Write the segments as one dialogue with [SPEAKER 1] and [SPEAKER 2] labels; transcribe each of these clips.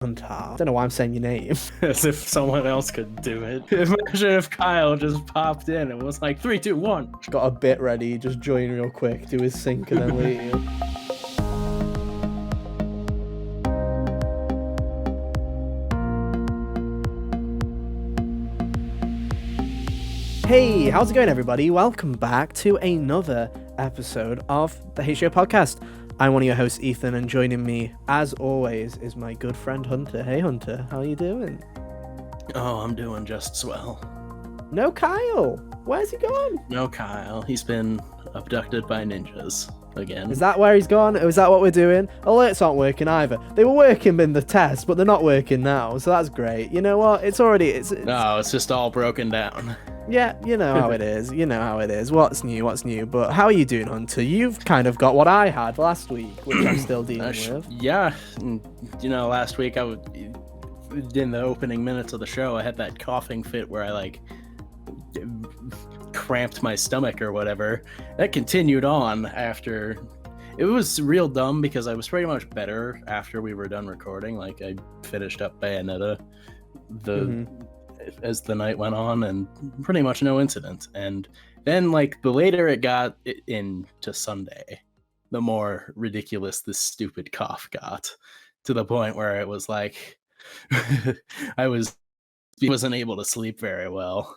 [SPEAKER 1] Hunter. I don't know why I'm saying your name.
[SPEAKER 2] As if someone else could do it. Imagine if Kyle just popped in and was like, 3, 2, 1.
[SPEAKER 1] Got a bit ready, just join real quick, do his sync and then leave. Hey, how's it going, everybody? Welcome back to another episode of the HGO podcast. I'm one of your hosts, Ethan, and joining me, as always, is my good friend Hunter. Hey, Hunter, how are you doing?
[SPEAKER 2] Oh, I'm doing just swell.
[SPEAKER 1] No Kyle. Where's he gone?
[SPEAKER 2] No Kyle. He's been abducted by ninjas again.
[SPEAKER 1] Is that where he's gone? Is that what we're doing? Alerts aren't working either. They were working in the test, but they're not working now, so that's great. You know what? It's
[SPEAKER 2] No, it's just all broken down.
[SPEAKER 1] Yeah, you know how it is. You know how it is. What's new? But how are you doing, Hunter? You've kind of got what I had last week, which I'm still dealing with.
[SPEAKER 2] Yeah. You know, last week in the opening minutes of the show, I had that coughing fit where I cramped my stomach or whatever. That continued on after. It was real dumb because I was pretty much better after we were done recording. Like, I finished up Bayonetta as the night went on, and pretty much no incident. And then, the later it got into Sunday, the more ridiculous this stupid cough got, to the point where it was like I wasn't able to sleep very well.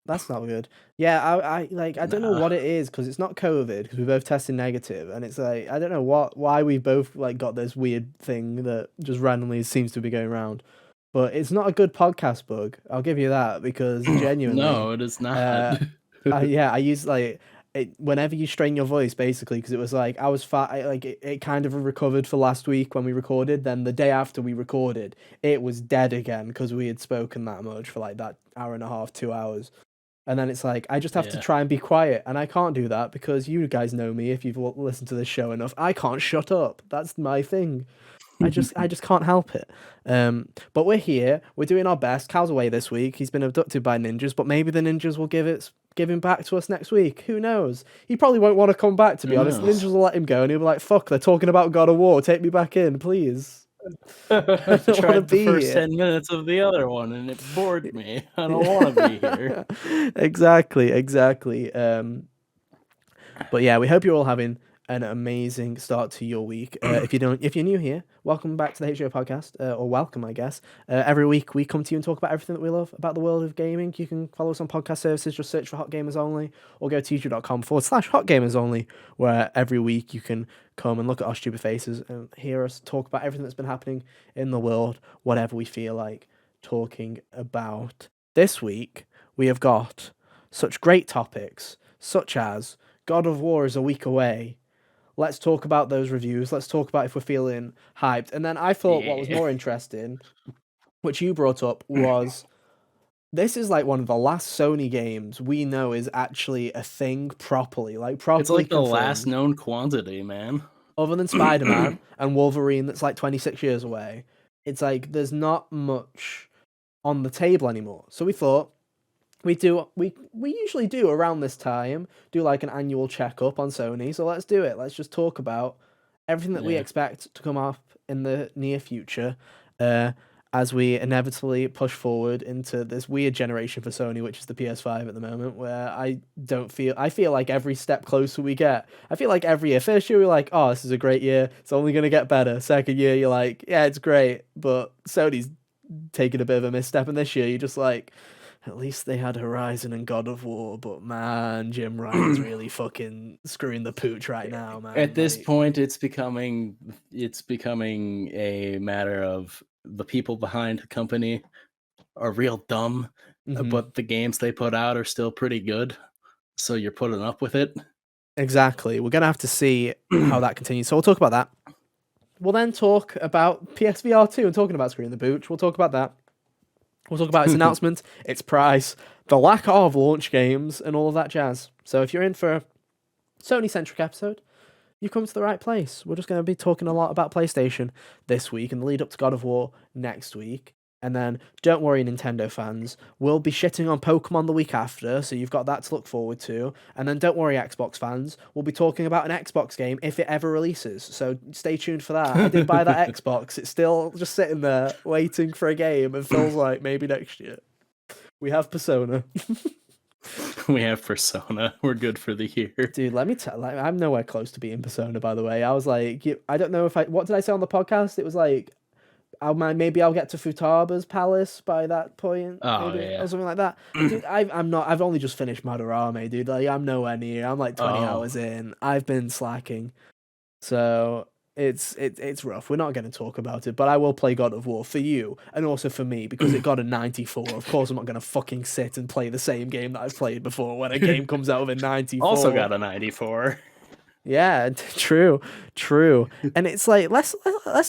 [SPEAKER 1] That's not good. Yeah, I don't know what it is, because it's not COVID, because we both tested negative, and it's like, I don't know why we both got this weird thing that just randomly seems to be going around. But it's not a good podcast bug, I'll give you that, because genuinely...
[SPEAKER 2] No, it is not.
[SPEAKER 1] I use whenever you strain your voice, basically, because it was I was fat, it kind of recovered for last week when we recorded, then the day after we recorded, it was dead again, because we had spoken that much for that hour and a half, 2 hours. And then it's I just have to try and be quiet, and I can't do that because you guys know me if you've listened to this show enough. I can't shut up. That's my thing. I just can't help it. But we're here. We're doing our best. Cal's away this week. He's been abducted by ninjas, but maybe the ninjas will give him back to us next week. Who knows? He probably won't want to come back, to be honest. The ninjas will let him go, and he'll be like, "Fuck, they're talking about God of War. Take me back in, please."
[SPEAKER 2] I tried the first 10 minutes of the other one, and it bored me. I don't want to be here.
[SPEAKER 1] Exactly. But yeah, we hope you're all having an amazing start to your week. If you're new here, welcome back to the HGO podcast, or welcome, I guess. Every week we come to you and talk about everything that we love about the world of gaming. You can follow us on podcast services, just search for Hot Gamers Only, or go to youtube.com/Hot Gamers Only, where every week you can come and look at our stupid faces and hear us talk about everything that's been happening in the world, whatever we feel like talking about. This week we have got such great topics, such as God of War is a week away. Let's talk about those reviews. Let's talk about if we're feeling hyped. And then I thought what was more interesting, which you brought up, was this is one of the last Sony games we know is actually a thing properly. Properly
[SPEAKER 2] it's the
[SPEAKER 1] confirmed.
[SPEAKER 2] last known quantity, man.
[SPEAKER 1] Other than Spider-Man and Wolverine that's 26 years away, it's there's not much on the table anymore. So we thought, we usually do around this time do an annual checkup on Sony, so let's do it. Let's just talk about everything that we expect to come up in the near future, as we inevitably push forward into this weird generation for Sony, which is the PS5 at the moment, where I feel like every step closer we get. I feel like every year, first year we're oh, this is a great year, it's only going to get better. Second year you're yeah, it's great, but Sony's taking a bit of a misstep, and this year you're just at least they had Horizon and God of War, but man, Jim Ryan's really fucking screwing the pooch right now, man.
[SPEAKER 2] At this point, it's becoming a matter of the people behind the company are real dumb, but the games they put out are still pretty good, so you're putting up with it.
[SPEAKER 1] Exactly. We're going to have to see how that continues, so we'll talk about that. We'll then talk about PSVR 2, and talking about screwing the pooch, we'll talk about that. We'll talk about its announcement, its price, the lack of launch games, and all of that jazz. So if you're in for a Sony-centric episode, you've come to the right place. We're just going to be talking a lot about PlayStation this week and the lead up to God of War next week. And then, don't worry, Nintendo fans, we'll be shitting on Pokemon the week after, so you've got that to look forward to. And then, don't worry, Xbox fans, we'll be talking about an Xbox game if it ever releases. So stay tuned for that. I did buy that Xbox. It's still just sitting there waiting for a game, and Phil's like, maybe next year. We have Persona.
[SPEAKER 2] We have Persona. We're good for the year.
[SPEAKER 1] Dude, let me tell. Like, I'm nowhere close to being Persona, by the way. I was like, I don't know if I. What did I say on the podcast? It was like, maybe I'll get to Futaba's palace by that point,
[SPEAKER 2] Oh
[SPEAKER 1] maybe
[SPEAKER 2] yeah.
[SPEAKER 1] or something like that. Dude, I'm not. I've only just finished Madarame, dude. Like, I'm nowhere near. I'm like 20
[SPEAKER 2] Oh.
[SPEAKER 1] hours in. I've been slacking, so it's rough. We're not going to talk about it, but I will play God of War for you and also for me because it got a 94. Of course, I'm not going to fucking sit and play the same game that I've played before when a game comes out with a 94.
[SPEAKER 2] Also got a 94.
[SPEAKER 1] Yeah, true, true. And it's like let's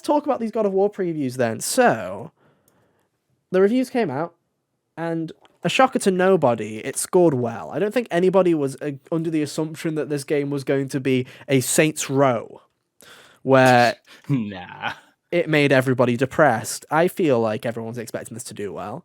[SPEAKER 1] talk about these God of War previews then. So the reviews came out, and a shocker to nobody, it scored well. I don't think anybody was under the assumption that this game was going to be a Saints Row, where
[SPEAKER 2] Nah.
[SPEAKER 1] it made everybody depressed. I feel like everyone's expecting this to do well.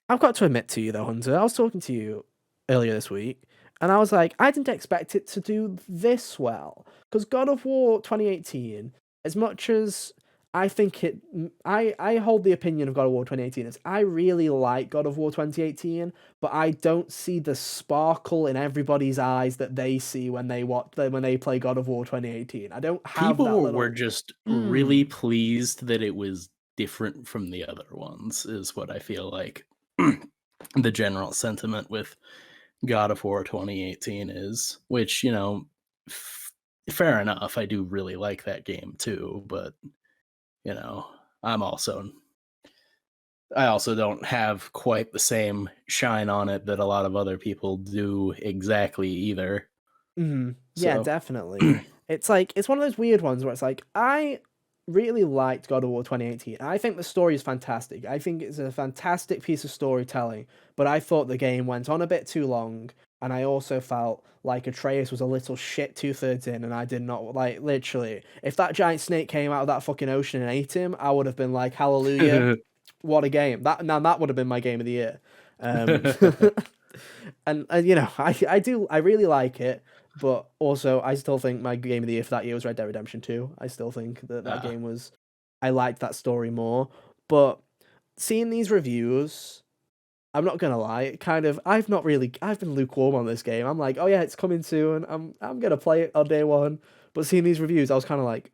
[SPEAKER 1] I've got to admit to you though, Hunter, I was talking to you earlier this week, and I was like, I didn't expect it to do this well. Because God of War 2018, as much as I think I hold the opinion of God of War 2018 as I really like God of War 2018, but I don't see the sparkle in everybody's eyes that they see when they play God of War 2018. I don't have that
[SPEAKER 2] People
[SPEAKER 1] little.
[SPEAKER 2] were just really pleased that it was different from the other ones, is what I feel like the general sentiment with God of War 2018 is, which, fair enough. I do really like that game too, but, I'm also I also don't have quite the same shine on it that a lot of other people do exactly either.
[SPEAKER 1] Yeah,
[SPEAKER 2] So,
[SPEAKER 1] definitely. It's like it's one of those weird ones where it's like I really liked God of War 2018. I think the story is fantastic. I think it's a fantastic piece of storytelling, but I thought the game went on a bit too long, and I also felt like Atreus was a little shit 2/3 in, and I did not like literally. If that giant snake came out of that fucking ocean and ate him, I would have been like, "Hallelujah, what a game!" That would have been my game of the year. Um, and I really like it, but also I still think my game of the year for that year was Red Dead Redemption 2. I still think that game was, I liked that story more. But seeing these reviews, I'm not gonna lie, I've been lukewarm on this game. I'm like, oh yeah, it's coming soon. I'm gonna play it on day one. But seeing these reviews, I was kind of like,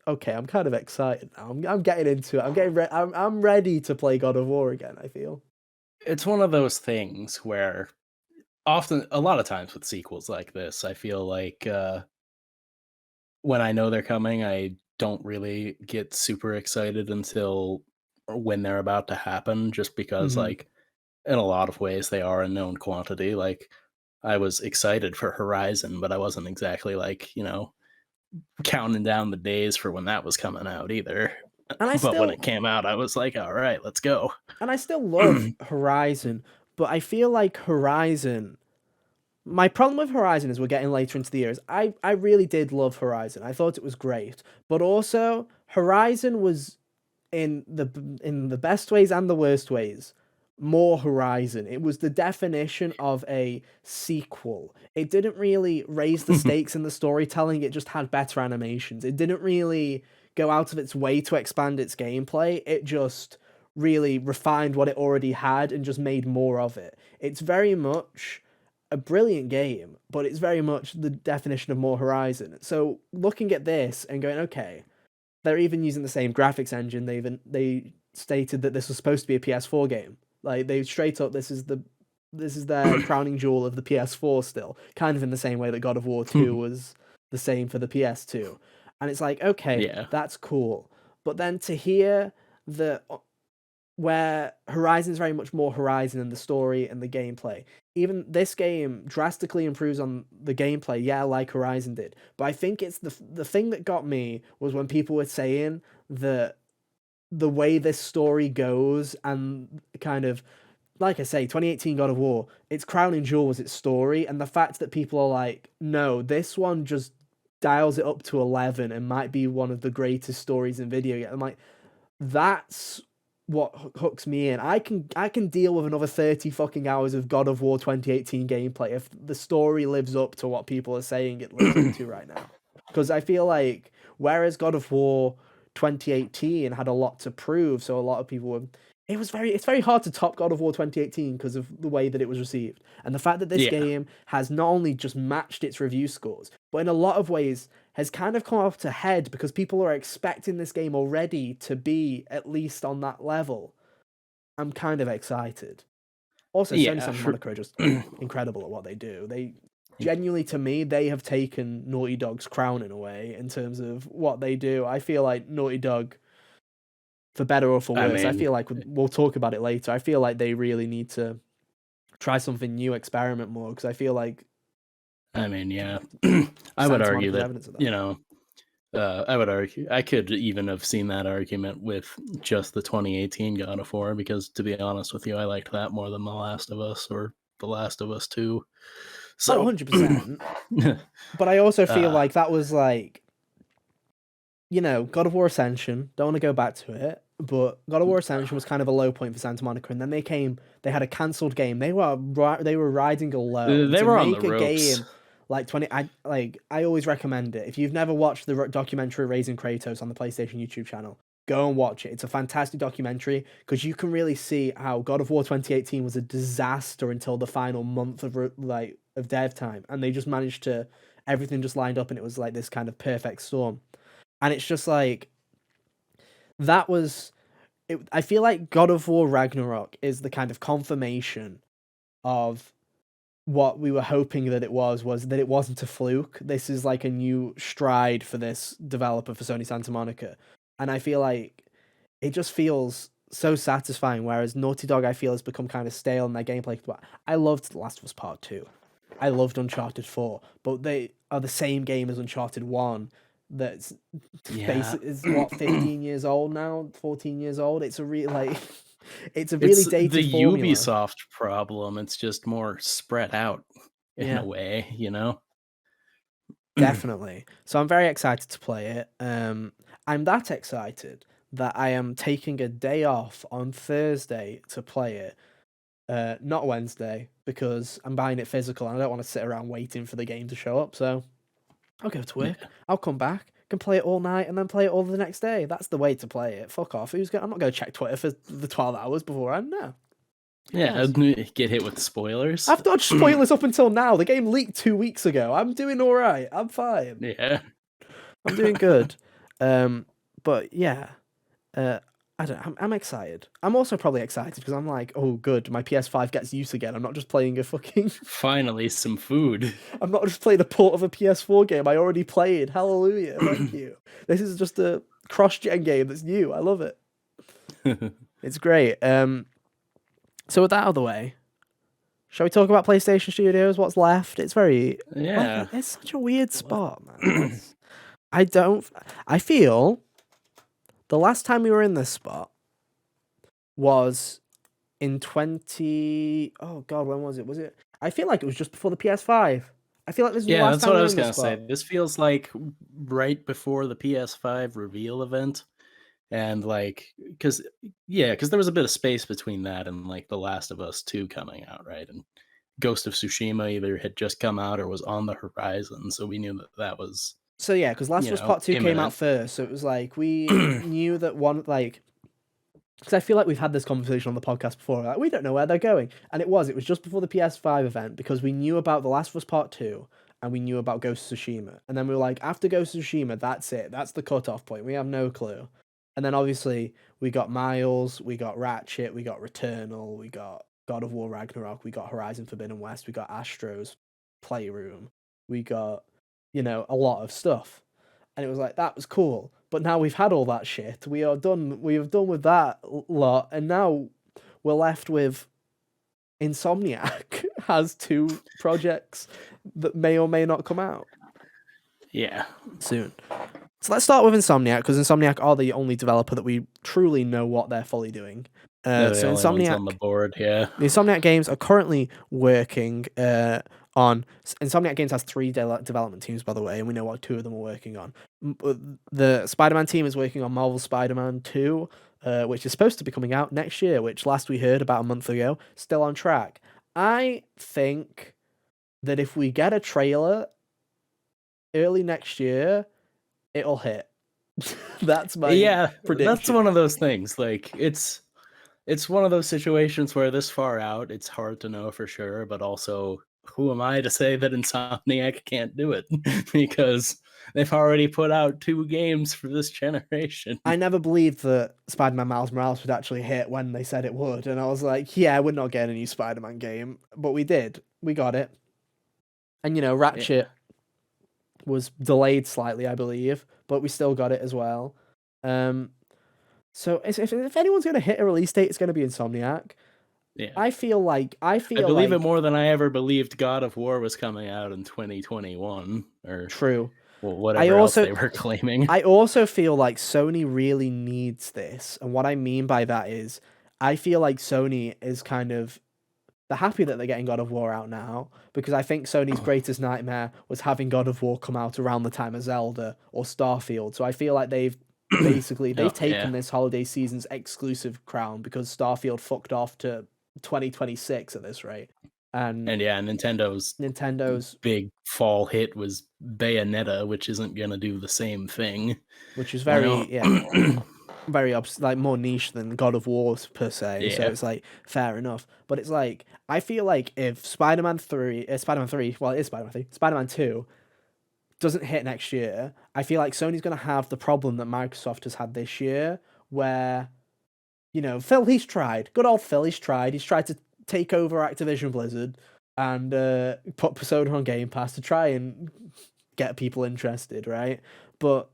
[SPEAKER 1] okay, I'm kind of excited now. I'm getting into it. I'm ready to play God of War again. I feel.
[SPEAKER 2] it's one of those things where a lot of times with sequels like this, I feel like when I know they're coming, I don't really get super excited until when they're about to happen, just because,
[SPEAKER 1] Hmm.
[SPEAKER 2] like, in a lot of ways, they are a known quantity. Like, I was excited for Horizon, but I wasn't exactly like, counting down the days for when that was coming out either.
[SPEAKER 1] And I
[SPEAKER 2] But when
[SPEAKER 1] still
[SPEAKER 2] it came out, I was like, all right, let's go.
[SPEAKER 1] and I still love Horizon, but I feel like Horizon. My problem with Horizon is we're getting later into the years. I really did love Horizon. I thought it was great, but also Horizon was in the best ways and the worst ways more Horizon. It was the definition of a sequel. It didn't really raise the stakes in the storytelling. It just had better animations. It didn't really go out of its way to expand its gameplay. It just really refined what it already had and just made more of it. It's very much a brilliant game, but it's very much the definition of more Horizon. So looking at this and going, okay, they're even using the same graphics engine. They stated that this was supposed to be a PS4 game. Like they straight up, this is their crowning jewel of the PS4 still, kind of in the same way that God of War 2 was the same for the PS2. And it's like, okay,
[SPEAKER 2] Yeah.
[SPEAKER 1] that's cool. But then to hear that where Horizon is very much more Horizon in the story and the gameplay. Even this game drastically improves on the gameplay, yeah, like Horizon did. But I think it's the thing that got me was when people were saying that the way this story goes and kind of like I say, 2018 God of War, its crowning jewel was its story, and the fact that people are like, no, this one just dials it up to 11 and might be one of the greatest stories in video games. I'm like, that's what hooks me in. I can deal with another 30 fucking hours of God of War 2018 gameplay if the story lives up to what people are saying it lives up to right now. Because I feel like whereas God of War 2018 had a lot to prove, so a lot of people were. It's very hard to top God of War 2018 because of the way that it was received. And the fact that this
[SPEAKER 2] Yeah.
[SPEAKER 1] game has not only just matched its review scores, but in a lot of ways has kind of come up to head because people are expecting this game already to be at least on that level. I'm kind of excited. Also, Sony
[SPEAKER 2] Yeah.
[SPEAKER 1] Santa Monica are just incredible at what they do. They genuinely, to me, they have taken Naughty Dog's crown in a way in terms of what they do. I feel like Naughty Dog, for better or for
[SPEAKER 2] I
[SPEAKER 1] worse, I
[SPEAKER 2] mean,
[SPEAKER 1] feel like we'll talk about it later. I feel like they really need to try something new, experiment more, because I feel like
[SPEAKER 2] yeah. I would
[SPEAKER 1] Santa
[SPEAKER 2] argue
[SPEAKER 1] Monica's
[SPEAKER 2] that,
[SPEAKER 1] evidence of that.
[SPEAKER 2] I would argue I could even have seen that argument with just the 2018 God of War, because to be honest with you, I liked that more than The Last of Us or The Last of Us 2.
[SPEAKER 1] Oh,
[SPEAKER 2] So
[SPEAKER 1] 100%. But I also feel
[SPEAKER 2] uh,
[SPEAKER 1] like that was like, God of War Ascension. Don't want to go back to it, but God of War Ascension was kind of a low point for Santa Monica, and then they had a cancelled game. They were riding a low, and
[SPEAKER 2] they
[SPEAKER 1] to
[SPEAKER 2] were on the
[SPEAKER 1] make a
[SPEAKER 2] ropes.
[SPEAKER 1] game like 20, I always recommend it. If you've never watched the documentary Raising Kratos on the PlayStation YouTube channel, go and watch it. It's a fantastic documentary because you can really see how God of War 2018 was a disaster until the final month of dev time, and they just managed to everything just lined up, and it was like this kind of perfect storm. And it's just like that was it. I feel like God of War Ragnarok is the kind of confirmation of what we were hoping that it was that it wasn't a fluke. This is like a new stride for this developer for Sony Santa Monica. And I feel like it just feels so satisfying, whereas Naughty Dog I feel has become kind of stale in their gameplay. I loved The Last of Us Part 2. I loved Uncharted 4, but they are the same game as Uncharted 1 that's
[SPEAKER 2] Yeah.
[SPEAKER 1] basically is what 15 years old now, 14 years old. It's a it's a really
[SPEAKER 2] It's
[SPEAKER 1] dated
[SPEAKER 2] the
[SPEAKER 1] formula.
[SPEAKER 2] Ubisoft problem. It's just more spread out in a
[SPEAKER 1] Yeah,
[SPEAKER 2] way,
[SPEAKER 1] definitely. So I'm very excited to play it. I'm that excited that I am taking a day off on Thursday to play it. Not Wednesday because I'm buying it physical and I don't want to sit around waiting for the game to show up. So I'll go to work.
[SPEAKER 2] Yeah.
[SPEAKER 1] I'll come back. Can play it all night and then play it all the next day. That's the way to play it. Fuck off. I'm not going to check Twitter for the 12 hours beforehand. No. Who
[SPEAKER 2] Yeah,
[SPEAKER 1] cares?
[SPEAKER 2] get hit with spoilers.
[SPEAKER 1] I've dodged spoilers up until now. The game leaked 2 weeks ago. I'm doing all right. I'm fine.
[SPEAKER 2] Yeah.
[SPEAKER 1] I'm doing good. But yeah, uh, I don't. I'm excited. I'm also probably excited because I'm like, oh, good. My PS5 gets use again. I'm not just playing a fucking.
[SPEAKER 2] Finally, some food.
[SPEAKER 1] I'm not just playing a port of a PS4 game I already played. Hallelujah. Thank you. This is just a cross-gen game that's new. I love it. It's great. So with that out of the way, shall we talk about PlayStation Studios? What's left? It's very
[SPEAKER 2] Yeah.
[SPEAKER 1] it's such a weird spot, man. I don't. I feel the last time we were in this spot was in 20. Oh God, when was it? Was it? I feel like it was just before the PS5. I feel like this was the
[SPEAKER 2] Yeah,
[SPEAKER 1] last
[SPEAKER 2] that's
[SPEAKER 1] time
[SPEAKER 2] what
[SPEAKER 1] we
[SPEAKER 2] I
[SPEAKER 1] were
[SPEAKER 2] was
[SPEAKER 1] in this
[SPEAKER 2] gonna say.
[SPEAKER 1] spot.
[SPEAKER 2] This feels like right before the PS5 reveal event, and because there was a bit of space between that and like The Last of Us 2 coming out, right? And Ghost of Tsushima either had just come out or was on the horizon, so we knew that was
[SPEAKER 1] So yeah, because Last of Us Part 2 came out
[SPEAKER 2] imminent.
[SPEAKER 1] first, so it was like we knew that one like because I feel like we've had this conversation on the podcast before. Like, we don't know where they're going, and it was just before the PS5 event because we knew about The Last of Us Part 2 and we knew about Ghost of Tsushima, and then we were like, after Ghost of Tsushima, that's it. That's the cutoff point. We have no clue. And then obviously we got Miles, we got Ratchet, we got Returnal, we got God of War Ragnarok, we got Horizon Forbidden West, we got Astro's Playroom, we got a lot of stuff, and it was like that was cool. But now we've had all that shit. We are done. We have done with that lot, and now we're left with Insomniac has two projects that may or may not come out
[SPEAKER 2] Yeah.
[SPEAKER 1] soon. So let's start with Insomniac because Insomniac are the only developer that we truly know what they're fully doing.
[SPEAKER 2] They're the
[SPEAKER 1] So
[SPEAKER 2] only ones on the
[SPEAKER 1] Insomniac,
[SPEAKER 2] board, yeah.
[SPEAKER 1] the Insomniac games are currently working on. Insomniac Games has three development teams, by the way, and we know what two of them are working on. The Spider-Man team is working on Marvel Spider-Man 2. which is supposed to be coming out next year, which last we heard about a month ago, still on track. I think that if we get a trailer early next year, it'll hit. That's my prediction.
[SPEAKER 2] That's one of those things. Like it's one of those situations where this far out, it's hard to know for sure, but also who am I to say that Insomniac can't do it? Because they've already put out 2 games for this generation.
[SPEAKER 1] I never believed that Spider-Man Miles Morales would actually hit when they said it would, and I was like, yeah, we're not getting a new Spider-Man game, but we did. We got it. And Ratchet was delayed slightly, I believe, but we still got it as well. So if anyone's going to hit a release date, it's going to be Insomniac.
[SPEAKER 2] Yeah.
[SPEAKER 1] I
[SPEAKER 2] believe it more than I ever believed God of War was coming out in 2021 or
[SPEAKER 1] true.
[SPEAKER 2] Whatever else they were claiming.
[SPEAKER 1] I also feel like Sony really needs this. And what I mean by that is I feel like Sony is kind of they're happy that they're getting God of War out now, because I think Sony's greatest nightmare was having God of War come out around the time of Zelda or Starfield. So I feel like they've taken this holiday season's exclusive crown, because Starfield fucked off to 2026 at this rate. And Nintendo's
[SPEAKER 2] big fall hit was Bayonetta, which isn't gonna do the same thing.
[SPEAKER 1] Which is very very like more niche than God of War per se. Yeah. So it's like fair enough. But it's like I feel like if Spider-Man 2 doesn't hit next year, I feel like Sony's gonna have the problem that Microsoft has had this year, where he's tried. Good old Phil, he's tried. He's tried to take over Activision Blizzard and put Persona on Game Pass to try and get people interested, right? But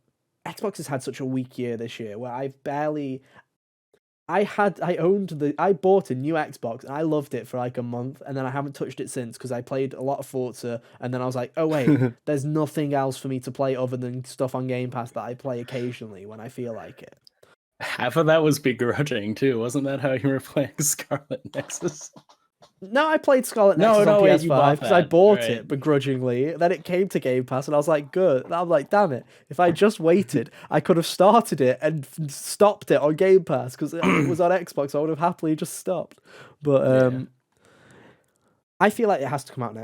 [SPEAKER 1] Xbox has had such a weak year this year where I bought a new Xbox and I loved it for like a month, and then I haven't touched it since because I played a lot of Forza, and then I was like, oh wait, there's nothing else for me to play other than stuff on Game Pass that I play occasionally when I feel like it.
[SPEAKER 2] Half of that was begrudging too, wasn't that how you were playing Scarlet Nexus?
[SPEAKER 1] No, I played Scarlet Nexus on PS5 because I bought it begrudgingly. Then it came to Game Pass and I was like, good. I'm like, damn it. If I just waited, I could have started it and stopped it on Game Pass, because it was on Xbox. I would have happily just stopped. But I feel like it has to come out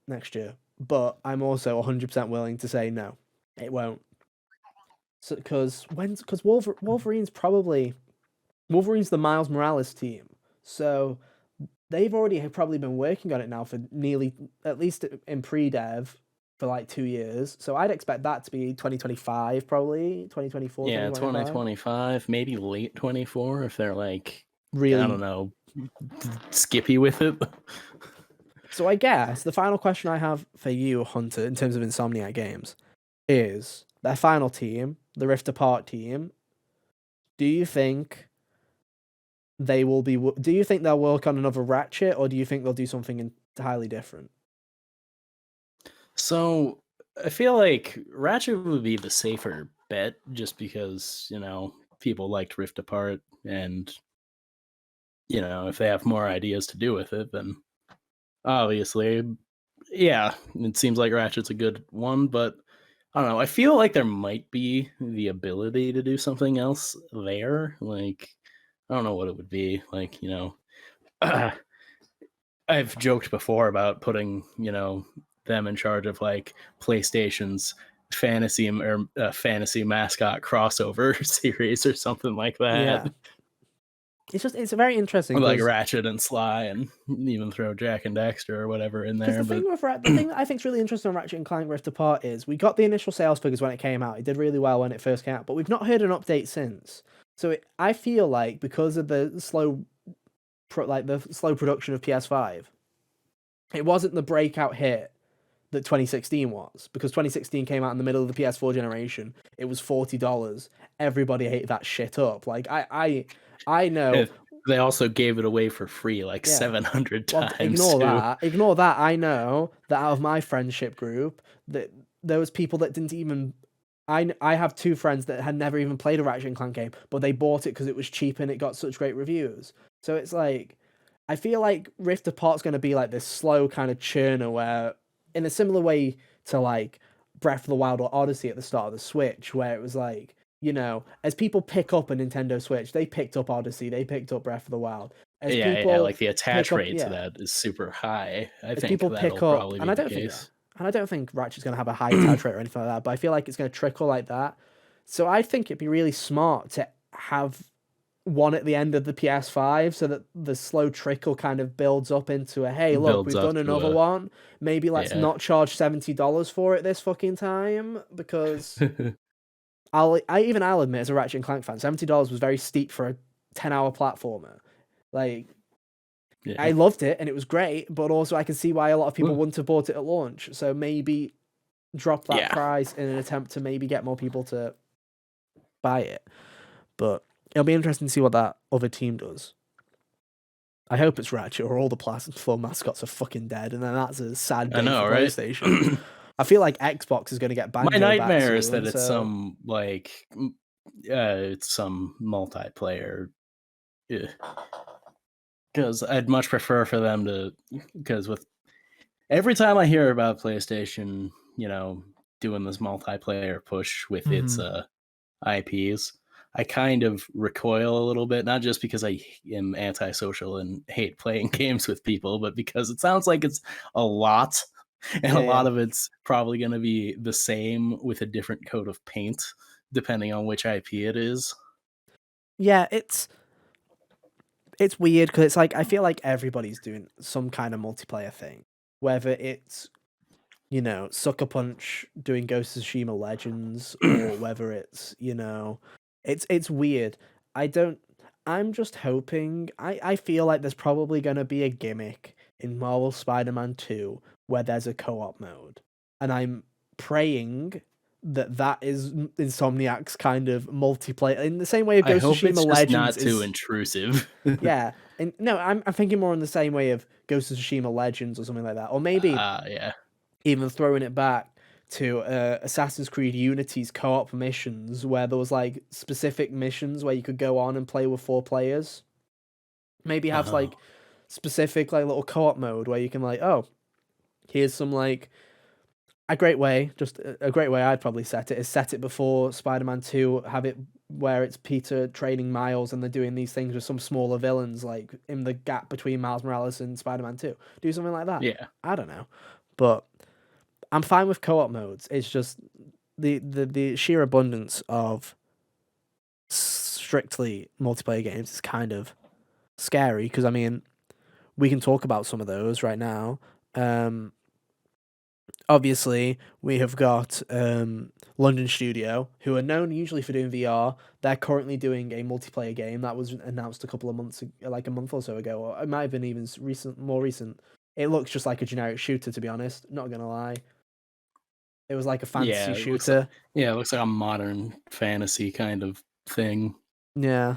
[SPEAKER 1] next year. But I'm also 100% willing to say no, it won't. Because Wolverine's the Miles Morales team. So they've already probably been working on it now for nearly, at least in pre-dev, for like 2 years. So I'd expect that to be 2025, probably 2024.
[SPEAKER 2] Yeah, 2025, maybe late 24 if they're like
[SPEAKER 1] really,
[SPEAKER 2] I don't know, skippy with it.
[SPEAKER 1] So I guess the final question I have for you, Hunter, in terms of Insomniac games, is their final team, the Rift Apart team. Do you think they'll work on another Ratchet, or do you think they'll do something entirely different?
[SPEAKER 2] So I feel like Ratchet would be the safer bet, just because people liked Rift Apart, and if they have more ideas to do with it, then obviously, yeah, it seems like Ratchet's a good one. But I don't know, I feel like there might be the ability to do something else there. Like, I don't know what it would be. Like, I've joked before about putting, them in charge of like PlayStation's fantasy mascot crossover series or something like that.
[SPEAKER 1] Yeah. It's very interesting.
[SPEAKER 2] Like Ratchet and Sly, and even throw Jack and Daxter or whatever in there.
[SPEAKER 1] The thing that I think is really interesting on Ratchet and Clank Rift Apart is we got the initial sales figures when it came out. It did really well when it first came out, but we've not heard an update since. So I feel like because of the slow production of PS5, it wasn't the breakout hit that 2016 was, because 2016 came out in the middle of the PS4 generation. It was $40. Everybody ate that shit up. Like I know.
[SPEAKER 2] They also gave it away for free 700 times.
[SPEAKER 1] Ignore that. I know that out of my friendship group, that there was people that didn't even. I have 2 friends that had never even played a Ratchet and Clank game, but they bought it because it was cheap and it got such great reviews. So it's like, I feel like Rift Apart's going to be like this slow kind of churner, where, in a similar way to like Breath of the Wild or Odyssey at the start of the Switch, where it was like, as people pick up a Nintendo Switch, they picked up Odyssey, they picked up Breath of the Wild. As
[SPEAKER 2] Yeah,
[SPEAKER 1] people
[SPEAKER 2] like the
[SPEAKER 1] pick
[SPEAKER 2] attach
[SPEAKER 1] up,
[SPEAKER 2] rate to
[SPEAKER 1] yeah,
[SPEAKER 2] that is super high. I
[SPEAKER 1] as
[SPEAKER 2] think
[SPEAKER 1] people pick
[SPEAKER 2] that'll
[SPEAKER 1] up,
[SPEAKER 2] probably be the case.
[SPEAKER 1] and I don't think Ratchet's gonna have a high attach rate or anything like that, but I feel like it's gonna trickle like that. So I think it'd be really smart to have one at the end of the PS5 so that the slow trickle kind of builds up into a hey, look,
[SPEAKER 2] Builds
[SPEAKER 1] we've
[SPEAKER 2] up
[SPEAKER 1] done
[SPEAKER 2] to
[SPEAKER 1] another
[SPEAKER 2] a
[SPEAKER 1] one. Maybe let's
[SPEAKER 2] yeah.
[SPEAKER 1] not charge $70 for it this fucking time because I'll admit as a Ratchet and Clank fan, $70 was very steep for a 10-hour platformer. Like I
[SPEAKER 2] Yeah.
[SPEAKER 1] loved it and it was great, but also I can see why a lot of people
[SPEAKER 2] Ooh.
[SPEAKER 1] wouldn't have bought it at launch. So maybe drop that
[SPEAKER 2] Yeah.
[SPEAKER 1] price in an attempt to maybe get more people to buy it. But it'll be interesting to see what that other team does. I hope it's Ratchet or all the platform mascots are fucking dead, and then that's a sad
[SPEAKER 2] I
[SPEAKER 1] day
[SPEAKER 2] know,
[SPEAKER 1] for
[SPEAKER 2] right?
[SPEAKER 1] PlayStation. I feel like Xbox is going to get
[SPEAKER 2] My
[SPEAKER 1] Banjo back
[SPEAKER 2] nightmare is that
[SPEAKER 1] soon,
[SPEAKER 2] it's
[SPEAKER 1] so
[SPEAKER 2] some like it's some multiplayer. Because I'd much prefer for them to, because with every time I hear about PlayStation, doing this multiplayer push with its IPs, I kind of recoil a little bit, not just because I am antisocial and hate playing games with people, but because it sounds like it's a lot, and a lot
[SPEAKER 1] yeah,
[SPEAKER 2] of it's probably going to be the same with a different coat of paint, depending on which IP it is.
[SPEAKER 1] yeah. It's weird because it's like I feel like everybody's doing some kind of multiplayer thing, whether it's Sucker Punch doing Ghost of Tsushima Legends, or whether it's weird. I don't. I'm just hoping. I feel like there's probably gonna be a gimmick in Marvel Spider-Man 2 where there's a co-op mode, and I'm praying that is Insomniac's kind of multiplayer in the same way of
[SPEAKER 2] I
[SPEAKER 1] Ghost of
[SPEAKER 2] hope
[SPEAKER 1] Tsushima
[SPEAKER 2] it's just
[SPEAKER 1] Legends
[SPEAKER 2] not too
[SPEAKER 1] is.
[SPEAKER 2] intrusive.
[SPEAKER 1] Yeah, and no, I'm thinking more in the same way of Ghost of Tsushima Legends or something like that, or maybe
[SPEAKER 2] Yeah.
[SPEAKER 1] even throwing it back to Assassin's Creed Unity's co-op missions, where there was like specific missions where you could go on and play with 4 players. Maybe have
[SPEAKER 2] Oh.
[SPEAKER 1] like specific like little co-op mode where you can like, oh, here's some like a great way I'd probably set it is set it before Spider-Man 2, have it where it's Peter training Miles and they're doing these things with some smaller villains like in the gap between Miles Morales and Spider-Man 2. Do something like that.
[SPEAKER 2] Yeah.
[SPEAKER 1] I don't know. But I'm fine with co-op modes. It's just the sheer abundance of strictly multiplayer games is kind of scary because I mean we can talk about some of those right now. Um, Obviously, we have got London Studio, who are known usually for doing VR. They're currently doing a multiplayer game that was announced a couple of months, like a month or so ago, or it might have been even more recent. It looks just like a generic shooter, to be honest. Not gonna lie, it was like a fantasy
[SPEAKER 2] Yeah,
[SPEAKER 1] shooter.
[SPEAKER 2] it looks like a modern fantasy kind of thing.
[SPEAKER 1] Yeah,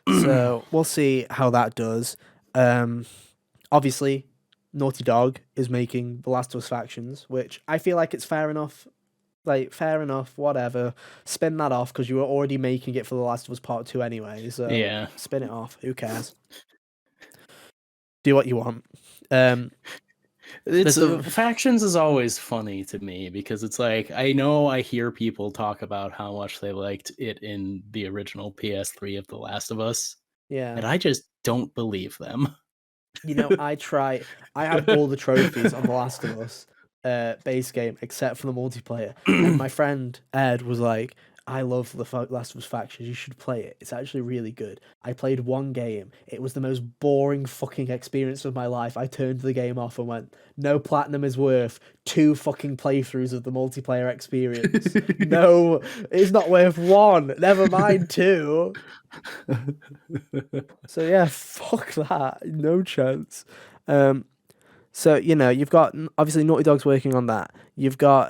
[SPEAKER 1] so we'll see how that does. Um, Obviously, Naughty Dog is making The Last of Us Factions, which I feel like it's fair enough. Like, fair enough, whatever. Spin that off because you were already making it for The Last of Us Part 2 anyway, so
[SPEAKER 2] Yeah.
[SPEAKER 1] spin it off. Who cares? Do what you want. Um,
[SPEAKER 2] It's
[SPEAKER 1] there's the.
[SPEAKER 2] Factions is always funny to me because it's like I know I hear people talk about how much they liked it in the original PS3 of The Last of Us,
[SPEAKER 1] Yeah.
[SPEAKER 2] and I just don't believe them.
[SPEAKER 1] I have all the trophies on The Last of Us base game except for the multiplayer. And my friend Ed was like, I love the Last of Us Factions. You should play it. It's actually really good. I played one game. It was the most boring fucking experience of my life. I turned the game off and went, no platinum is worth 2 fucking playthroughs of the multiplayer experience. No, it's not worth 1. Never mind 2. So yeah, fuck that. No chance. So you've got obviously Naughty Dog's working on that. You've got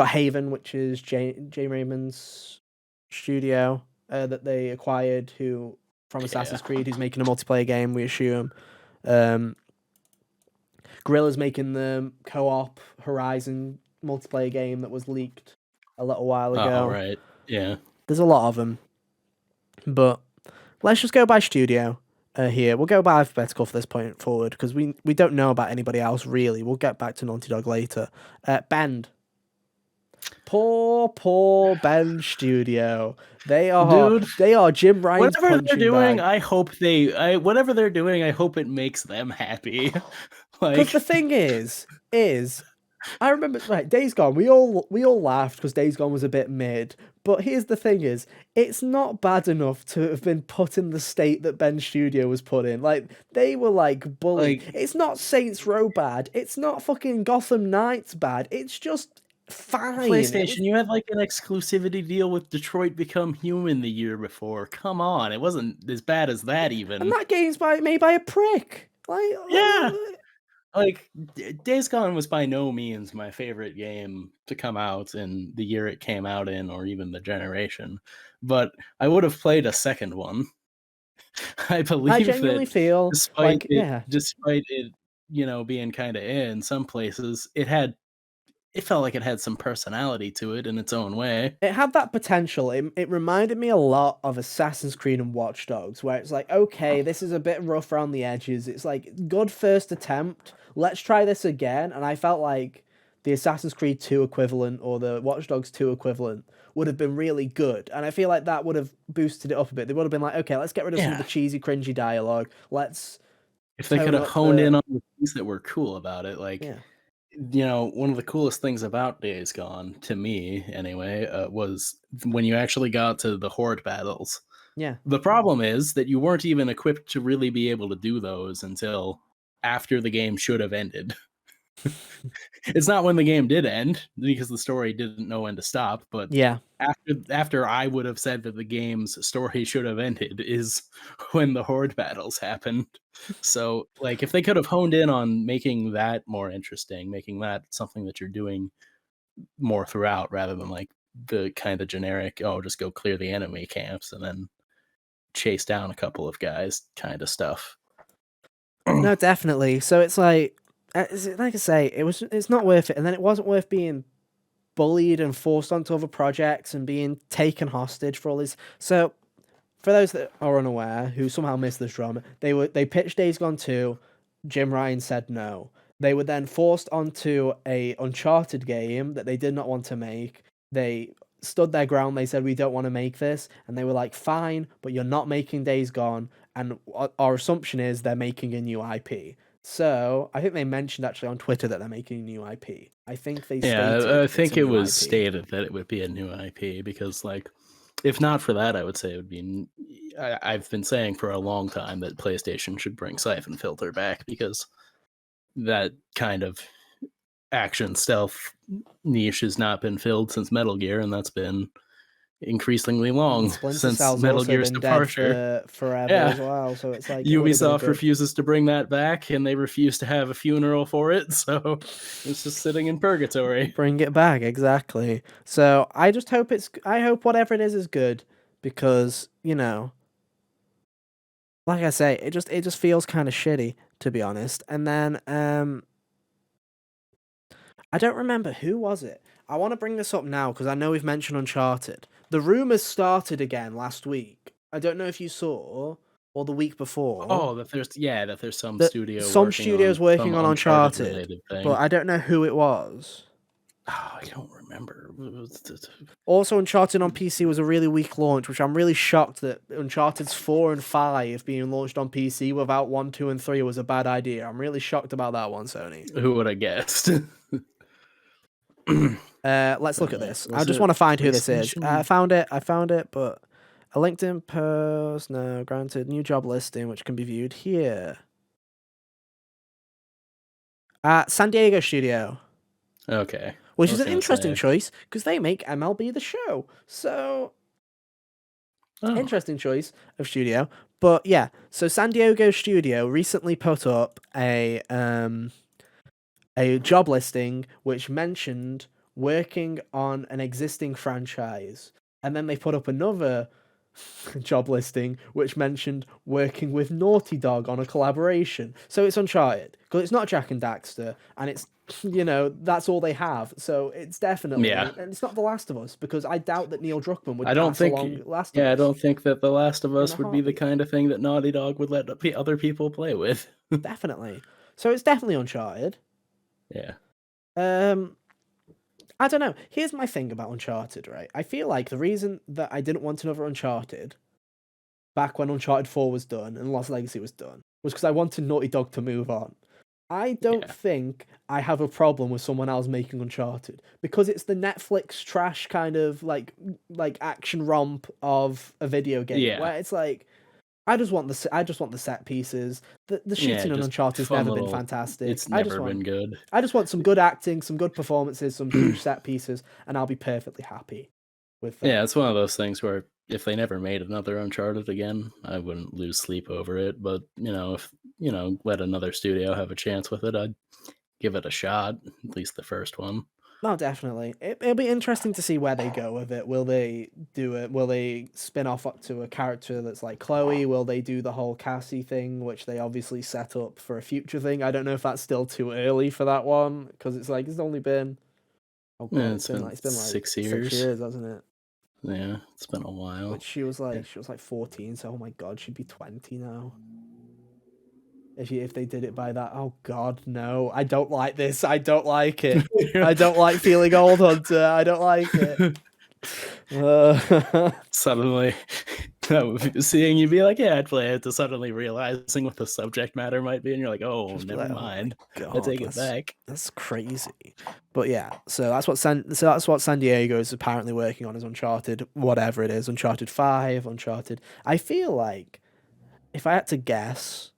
[SPEAKER 1] Haven, which is Jay Raymond's studio that they acquired, who from
[SPEAKER 2] Yeah.
[SPEAKER 1] Assassin's Creed, who's making a multiplayer game. We assume. Um, Guerrilla's making the co-op Horizon multiplayer game that was leaked a little while
[SPEAKER 2] Oh,
[SPEAKER 1] ago.
[SPEAKER 2] right. Yeah.
[SPEAKER 1] There's a lot of them, but let's just go by studio. Here, we'll go by alphabetical for this point forward because we don't know about anybody else really. We'll get back to Naughty Dog later. Bend. Poor Ben Studio. They are
[SPEAKER 2] Dude,
[SPEAKER 1] Jim Ryan's
[SPEAKER 2] whatever they're
[SPEAKER 1] punching
[SPEAKER 2] doing,
[SPEAKER 1] bag.
[SPEAKER 2] I hope whatever they're doing, I hope it makes them happy.
[SPEAKER 1] Because the
[SPEAKER 2] Like,
[SPEAKER 1] thing is I remember, right, Days Gone. We all laughed because Days Gone was a bit mid. But here's the thing: it's not bad enough to have been put in the state that Ben Studio was put in. Like they were like bullied.
[SPEAKER 2] like
[SPEAKER 1] It's not Saints Row bad. It's not fucking Gotham Knights bad. It's just fine. It
[SPEAKER 2] PlayStation,
[SPEAKER 1] was,
[SPEAKER 2] you had like an exclusivity deal with Detroit Become Human the year before. Come on, it wasn't as bad as that
[SPEAKER 1] and
[SPEAKER 2] even.
[SPEAKER 1] that game's made by a prick. Like,
[SPEAKER 2] Yeah, like Days Gone was by no means my favorite game to come out in the year it came out in, or even the generation. But I would have played a second one. I
[SPEAKER 1] I
[SPEAKER 2] believe that
[SPEAKER 1] genuinely feel
[SPEAKER 2] despite
[SPEAKER 1] like,
[SPEAKER 2] it,
[SPEAKER 1] yeah,
[SPEAKER 2] despite it, being kind of in some places, it felt like it had some personality to it in its own way.
[SPEAKER 1] it had that potential. It reminded me a lot of Assassin's Creed and Watch Dogs, where it's like, okay, this is a bit rough around the edges. It's like, good first attempt. Let's try this again. And I felt like the Assassin's Creed 2 equivalent or the Watch Dogs 2 equivalent would have been really good. And I feel like that would have boosted it up a bit. They would have been like, okay, let's get rid of some of the
[SPEAKER 2] Yeah,
[SPEAKER 1] cheesy, cringy dialogue. Let's
[SPEAKER 2] if they could
[SPEAKER 1] tone
[SPEAKER 2] have
[SPEAKER 1] up
[SPEAKER 2] honed in
[SPEAKER 1] the.
[SPEAKER 2] on the things that were cool about it, like
[SPEAKER 1] Yeah.
[SPEAKER 2] one of the coolest things about Days Gone, to me anyway, was when you actually got to the horde battles.
[SPEAKER 1] Yeah.
[SPEAKER 2] The problem is that you weren't even equipped to really be able to do those until after the game should have ended. It's not when the game did end because the story didn't know when to stop, but
[SPEAKER 1] Yeah.
[SPEAKER 2] after I would have said that the game's story should have ended is when the horde battles happened. So, like, if they could have honed in on making that more interesting, making that something that you're doing more throughout rather than like the kind of generic, oh, just go clear the enemy camps and then chase down a couple of guys kind of stuff.
[SPEAKER 1] No, definitely. So it's like I say, it's not worth it, and then it wasn't worth being bullied and forced onto other projects and being taken hostage for all this. So for those that are unaware, who somehow missed this drama, they pitched Days Gone 2. Jim Ryan said no. They were then forced onto a Uncharted game that they did not want to make. They stood their ground. They said we don't want to make this, and they were like, fine, but you're not making Days Gone. And our assumption is they're making a new IP. So I think they mentioned actually on Twitter that they're making a new IP. I think they
[SPEAKER 2] Yeah,
[SPEAKER 1] stated
[SPEAKER 2] I
[SPEAKER 1] it's a
[SPEAKER 2] think it
[SPEAKER 1] new
[SPEAKER 2] was
[SPEAKER 1] IP.
[SPEAKER 2] stated that it would be a new IP because, like, if not for that, I would say it would be. I've been saying for a long time that PlayStation should bring Siphon Filter back because that kind of action stealth niche has not been filled since Metal Gear, and that's been increasingly long
[SPEAKER 1] Splinter
[SPEAKER 2] since
[SPEAKER 1] Cell's
[SPEAKER 2] Metal
[SPEAKER 1] also
[SPEAKER 2] Gear's
[SPEAKER 1] been dead
[SPEAKER 2] departure.
[SPEAKER 1] for forever
[SPEAKER 2] Yeah,
[SPEAKER 1] as well, so it's like it would have been a
[SPEAKER 2] Ubisoft
[SPEAKER 1] good
[SPEAKER 2] refuses to bring that back, and they refuse to have a funeral for it, so it's just sitting in purgatory.
[SPEAKER 1] bring it back exactly. So I hope whatever it is good because like I say, it just feels kind of shitty to be honest. And then I don't remember who was it. I want to bring this up now because I know we've mentioned Uncharted. The rumors started again last week. I don't know if you saw or the week before
[SPEAKER 2] Oh, that there's some
[SPEAKER 1] that
[SPEAKER 2] studio
[SPEAKER 1] some
[SPEAKER 2] working
[SPEAKER 1] studios
[SPEAKER 2] on
[SPEAKER 1] working
[SPEAKER 2] some
[SPEAKER 1] on
[SPEAKER 2] Uncharted
[SPEAKER 1] Uncharted,
[SPEAKER 2] related
[SPEAKER 1] but
[SPEAKER 2] thing.
[SPEAKER 1] I don't know who it was.
[SPEAKER 2] Oh, I don't remember.
[SPEAKER 1] Also, Uncharted on PC was a really weak launch, which I'm really shocked that Uncharted's 4 and 5 being launched on PC without 1, 2, and 3 was a bad idea. I'm really shocked about that one, Sony.
[SPEAKER 2] Who would have guessed?
[SPEAKER 1] Let's look at this. I
[SPEAKER 2] Was
[SPEAKER 1] just
[SPEAKER 2] it
[SPEAKER 1] want to find who this is.
[SPEAKER 2] PlayStation?
[SPEAKER 1] I found it, but a LinkedIn post, no, granted, new job listing, which can be viewed here. San Diego Studio,
[SPEAKER 2] Okay,
[SPEAKER 1] which
[SPEAKER 2] I
[SPEAKER 1] is
[SPEAKER 2] was
[SPEAKER 1] an
[SPEAKER 2] gonna
[SPEAKER 1] interesting
[SPEAKER 2] say.
[SPEAKER 1] choice because they make MLB The Show. So
[SPEAKER 2] Oh,
[SPEAKER 1] interesting choice of studio. But yeah, so San Diego Studio recently put up a job listing which mentioned working on an existing franchise. And then they put up another job listing which mentioned working with Naughty Dog on a collaboration. So it's Uncharted because it's not Jack and Daxter, and it's that's all they have. So it's
[SPEAKER 2] yeah.
[SPEAKER 1] definitely, and it's not The Last of Us because I doubt that Neil Druckmann would
[SPEAKER 2] I don't
[SPEAKER 1] pass
[SPEAKER 2] think.
[SPEAKER 1] along Last of
[SPEAKER 2] Yeah, I
[SPEAKER 1] Us
[SPEAKER 2] don't think that The Last of
[SPEAKER 1] in a
[SPEAKER 2] Us would be the
[SPEAKER 1] heartbeat.
[SPEAKER 2] kind of thing that Naughty Dog would let other people play with.
[SPEAKER 1] Definitely. So it's definitely Uncharted.
[SPEAKER 2] Yeah.
[SPEAKER 1] Um, I don't know. Here's my thing about Uncharted, right? I feel like the reason that I didn't want another Uncharted back when Uncharted 4 was done and Lost Legacy was done was because I wanted Naughty Dog to move on. I don't
[SPEAKER 2] Yeah.
[SPEAKER 1] think I have a problem with someone else making Uncharted because it's the Netflix trash kind of like action romp of a video game
[SPEAKER 2] Yeah.
[SPEAKER 1] where it's like I just want the set pieces. The
[SPEAKER 2] Yeah,
[SPEAKER 1] shooting on
[SPEAKER 2] just
[SPEAKER 1] Uncharted's
[SPEAKER 2] fun
[SPEAKER 1] never been
[SPEAKER 2] little.
[SPEAKER 1] fantastic.
[SPEAKER 2] It's never been good.
[SPEAKER 1] I just want some good acting, some good performances, some huge set pieces, and I'll be perfectly happy with that.
[SPEAKER 2] Yeah, it's one of those things where if they never made another Uncharted again, I wouldn't lose sleep over it. But if let another studio have a chance with it, I'd give it a shot. At least the first one.
[SPEAKER 1] No, definitely. It'll be interesting to see where they go with it. Will they do it? Will they spin off up to a character that's like Chloe? Will they do the whole Cassie thing, which they obviously set up for a future thing? I don't know if that's still too early for that one because it's only been
[SPEAKER 2] Yeah,
[SPEAKER 1] it's been like
[SPEAKER 2] 6
[SPEAKER 1] 6
[SPEAKER 2] years.
[SPEAKER 1] years, hasn't it?
[SPEAKER 2] Yeah, it's been a while.
[SPEAKER 1] Which she was like 14, so oh my god, she'd be 20 now. If they did it by that, oh god, no, I don't like this. I don't like it. I don't like feeling old, Hunter. I don't like it.
[SPEAKER 2] Suddenly, seeing you be like, yeah, I'd play it, to suddenly realizing what the subject matter might be, and you're like, oh,
[SPEAKER 1] Just be
[SPEAKER 2] never
[SPEAKER 1] like, oh my
[SPEAKER 2] mind. I
[SPEAKER 1] god,
[SPEAKER 2] take it back.
[SPEAKER 1] that's crazy. But yeah, so that's what San Diego is apparently working on, is Uncharted, whatever it is, Uncharted 5, Uncharted. I feel like if I had to guess,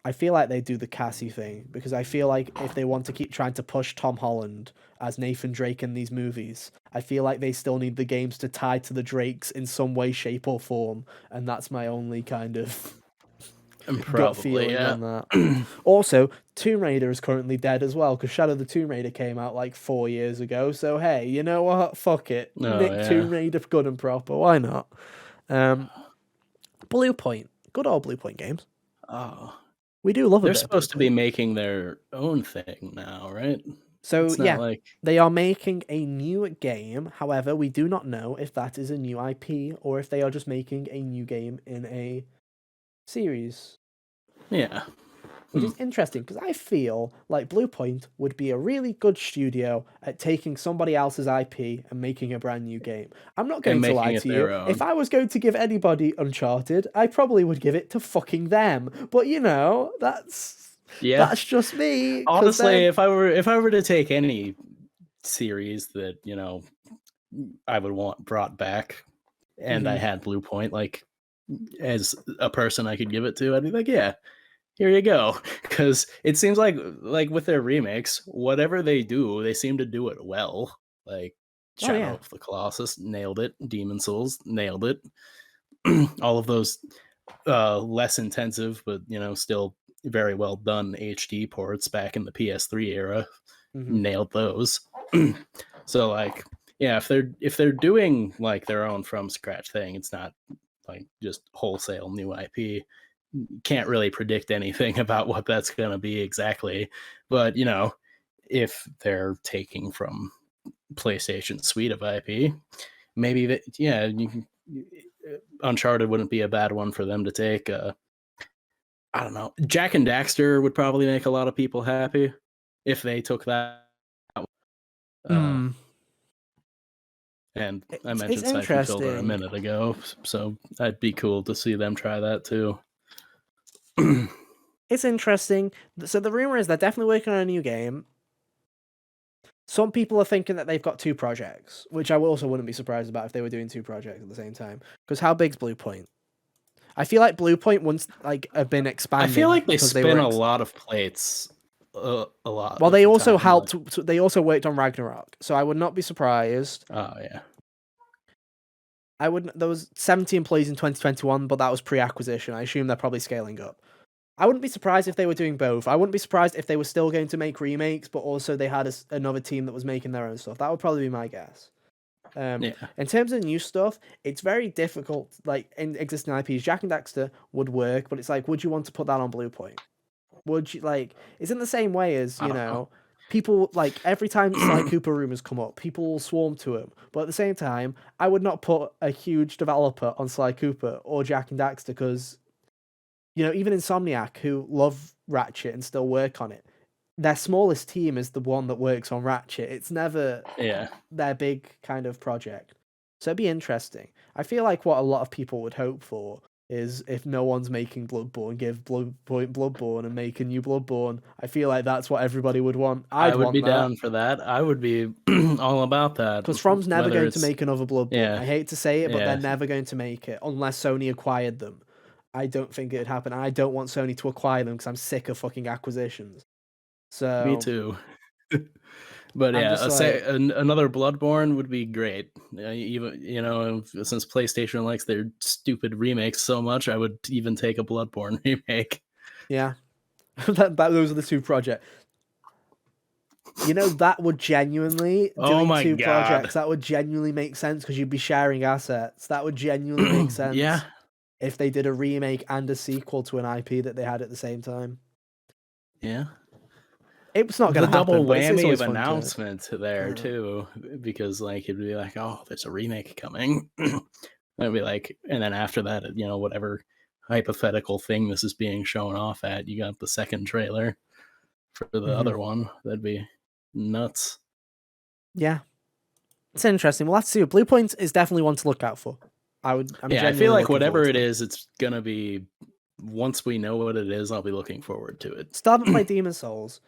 [SPEAKER 1] I feel like they do the Cassie thing because I feel like if they want to keep trying to push Tom Holland as Nathan Drake in these movies, I feel like they still need the games to tie to the Drakes in some way, shape, or form, and that's my only kind of
[SPEAKER 2] And
[SPEAKER 1] gut
[SPEAKER 2] probably,
[SPEAKER 1] feeling
[SPEAKER 2] yeah.
[SPEAKER 1] on that. Also, Tomb Raider is currently dead as well because Shadow of the Tomb Raider came out like 4 years ago. So hey, you know what? Fuck it,
[SPEAKER 2] Oh,
[SPEAKER 1] Nick
[SPEAKER 2] yeah.
[SPEAKER 1] Tomb Raider good and proper. Why not? Blue Point, good old Blue Point games.
[SPEAKER 2] Oh,
[SPEAKER 1] We do love a
[SPEAKER 2] they're
[SPEAKER 1] bit of Blue
[SPEAKER 2] supposed to be
[SPEAKER 1] Point.
[SPEAKER 2] making their own thing now, right?
[SPEAKER 1] So
[SPEAKER 2] It's not
[SPEAKER 1] yeah,
[SPEAKER 2] like
[SPEAKER 1] they are making a new game. However, we do not know if that is a new IP or if they are just making a new game in a series,
[SPEAKER 2] yeah.
[SPEAKER 1] which is interesting because I feel like Bluepoint would be a really good studio at taking somebody else's IP and making a brand new game. I'm not going
[SPEAKER 2] And
[SPEAKER 1] to
[SPEAKER 2] making
[SPEAKER 1] lie
[SPEAKER 2] it
[SPEAKER 1] to you.
[SPEAKER 2] their own.
[SPEAKER 1] If I was going to give anybody Uncharted, I probably would give it to fucking them. But
[SPEAKER 2] Yeah.
[SPEAKER 1] that's just me.
[SPEAKER 2] Honestly, if I were to take any series that, I would want brought back and I had Blue Point, like, as a person I could give it to, I'd be like, yeah, here you go. Because it seems like with their remakes, whatever they do, they seem to do it well. Like
[SPEAKER 1] Oh
[SPEAKER 2] Shadow
[SPEAKER 1] yeah.
[SPEAKER 2] of the Colossus nailed it, Demon Souls nailed it. All of those less intensive but still very well done HD ports back in the PS3 era nailed those. So like, yeah, if they're doing like their own from scratch thing, it's not like just wholesale new IP. Can't really predict anything about what that's going to be exactly, but if they're taking from PlayStation suite of IP, maybe that, yeah, Uncharted wouldn't be a bad one for them to take. I don't know. Jack and Daxter would probably make a lot of people happy if they took that.
[SPEAKER 1] Mm.
[SPEAKER 2] And I
[SPEAKER 1] It's
[SPEAKER 2] mentioned Siphon Filter a
[SPEAKER 1] interesting.
[SPEAKER 2] minute ago, so that'd be cool to see them try that too.
[SPEAKER 1] It's interesting. So the rumor is they're definitely working on a new game. Some people are thinking that they've got two projects, which I also wouldn't be surprised about if they were doing two projects at the same time. Because how big's Blue Point? I feel like Blue Point once have been expanding.
[SPEAKER 2] I feel like they
[SPEAKER 1] because
[SPEAKER 2] spin a lot of plates. A lot.
[SPEAKER 1] Well,
[SPEAKER 2] of
[SPEAKER 1] they
[SPEAKER 2] the
[SPEAKER 1] also
[SPEAKER 2] time,
[SPEAKER 1] helped. They also worked on Ragnarok, so I would not be surprised.
[SPEAKER 2] Oh yeah.
[SPEAKER 1] I wouldn't. There was 70 employees in 2021, but that was pre-acquisition. I assume they're probably scaling up. I wouldn't be surprised if they were doing both. I wouldn't be surprised if they were still going to make remakes, but also they had another team that was making their own stuff. That would probably be my guess.
[SPEAKER 2] Yeah.
[SPEAKER 1] In terms of new stuff, it's very difficult. Like in existing IPs, Jack and Daxter would work, but it's like, would you want to put that on Blue Point? Would you like? It's in the same way as
[SPEAKER 2] I don't know.
[SPEAKER 1] people like every time Sly Cooper rumors come up, people will swarm to him. But at the same time, I would not put a huge developer on Sly Cooper or Jack and Daxter because, even Insomniac, who love Ratchet and still work on it, their smallest team is the one that works on Ratchet. It's never
[SPEAKER 2] Yeah.
[SPEAKER 1] their big kind of project. So it'd be interesting. I feel like what a lot of people would hope for is if no one's making Bloodborne, give Bloodborne and make a new Bloodborne. I feel like that's what everybody would want.
[SPEAKER 2] I
[SPEAKER 1] I'd
[SPEAKER 2] would be
[SPEAKER 1] want that.
[SPEAKER 2] down for that. I would be all about that.
[SPEAKER 1] Because From's never
[SPEAKER 2] Whether
[SPEAKER 1] going to
[SPEAKER 2] it's
[SPEAKER 1] make another Bloodborne.
[SPEAKER 2] yeah,
[SPEAKER 1] I hate to say it, but they're
[SPEAKER 2] yeah,
[SPEAKER 1] never going to make it unless Sony acquired them. I don't think it would happen. I don't want Sony to acquire them because I'm sick of fucking acquisitions.
[SPEAKER 2] me
[SPEAKER 1] So
[SPEAKER 2] too. But
[SPEAKER 1] I'm
[SPEAKER 2] yeah,
[SPEAKER 1] just like,
[SPEAKER 2] another Bloodborne would be great. Even since PlayStation likes their stupid remakes so much, I would even take a Bloodborne remake.
[SPEAKER 1] yeah, those are the two projects. You know, that would genuinely,
[SPEAKER 2] Oh
[SPEAKER 1] doing
[SPEAKER 2] my
[SPEAKER 1] two
[SPEAKER 2] god!
[SPEAKER 1] projects, that would genuinely make sense because you'd be sharing assets. That would genuinely make
[SPEAKER 2] Yeah,
[SPEAKER 1] sense if they did a remake and a sequel to an IP that they had at the same time.
[SPEAKER 2] yeah.
[SPEAKER 1] It's not
[SPEAKER 2] The
[SPEAKER 1] going to happen,
[SPEAKER 2] double
[SPEAKER 1] but it's
[SPEAKER 2] whammy
[SPEAKER 1] always
[SPEAKER 2] of
[SPEAKER 1] fun to.
[SPEAKER 2] announcement there too, because like it'd be like, oh, there's a remake coming. I'd be like, and then after that, whatever hypothetical thing this is being shown off at, you got the second trailer for the
[SPEAKER 1] Mhm.
[SPEAKER 2] other one. That'd be nuts.
[SPEAKER 1] Yeah, it's interesting. We'll have to see. Blue Point is definitely one to look out for. I'm
[SPEAKER 2] Yeah, I feel
[SPEAKER 1] genuinely
[SPEAKER 2] like
[SPEAKER 1] looking forward
[SPEAKER 2] whatever
[SPEAKER 1] to
[SPEAKER 2] it
[SPEAKER 1] that.
[SPEAKER 2] is, it's gonna be once we know what it is, I'll be looking forward to it.
[SPEAKER 1] Still haven't played Demon Souls,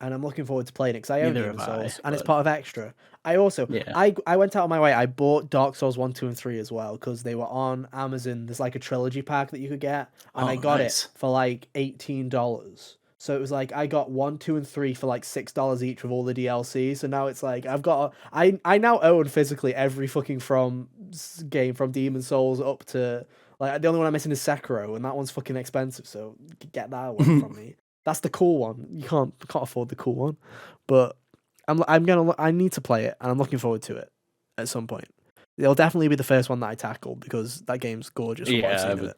[SPEAKER 1] and I'm looking forward to playing it because I own
[SPEAKER 2] Neither
[SPEAKER 1] Demon
[SPEAKER 2] have I,
[SPEAKER 1] Souls, and it's
[SPEAKER 2] but
[SPEAKER 1] part of Extra. I also
[SPEAKER 2] yeah.
[SPEAKER 1] I went out of my way. I bought Dark Souls 1, 2, and 3 as well because they were on Amazon. There's like a trilogy pack that you could get, and I
[SPEAKER 2] Oh,
[SPEAKER 1] got it
[SPEAKER 2] nice.
[SPEAKER 1] for like $18. So it was like I got 1, 2, and 3 for like $6 each with all the DLC. So now it's like I now own physically every fucking game from Demon Souls up to like the only one I'm missing is Sekiro, and that one's fucking expensive. So get that away from me. That's the cool one. You can't afford the cool one, but I need to play it, and I'm looking forward to it at some point. It'll definitely be the first one that I tackle because that game's gorgeous from what I've
[SPEAKER 2] Yeah,
[SPEAKER 1] seen of it.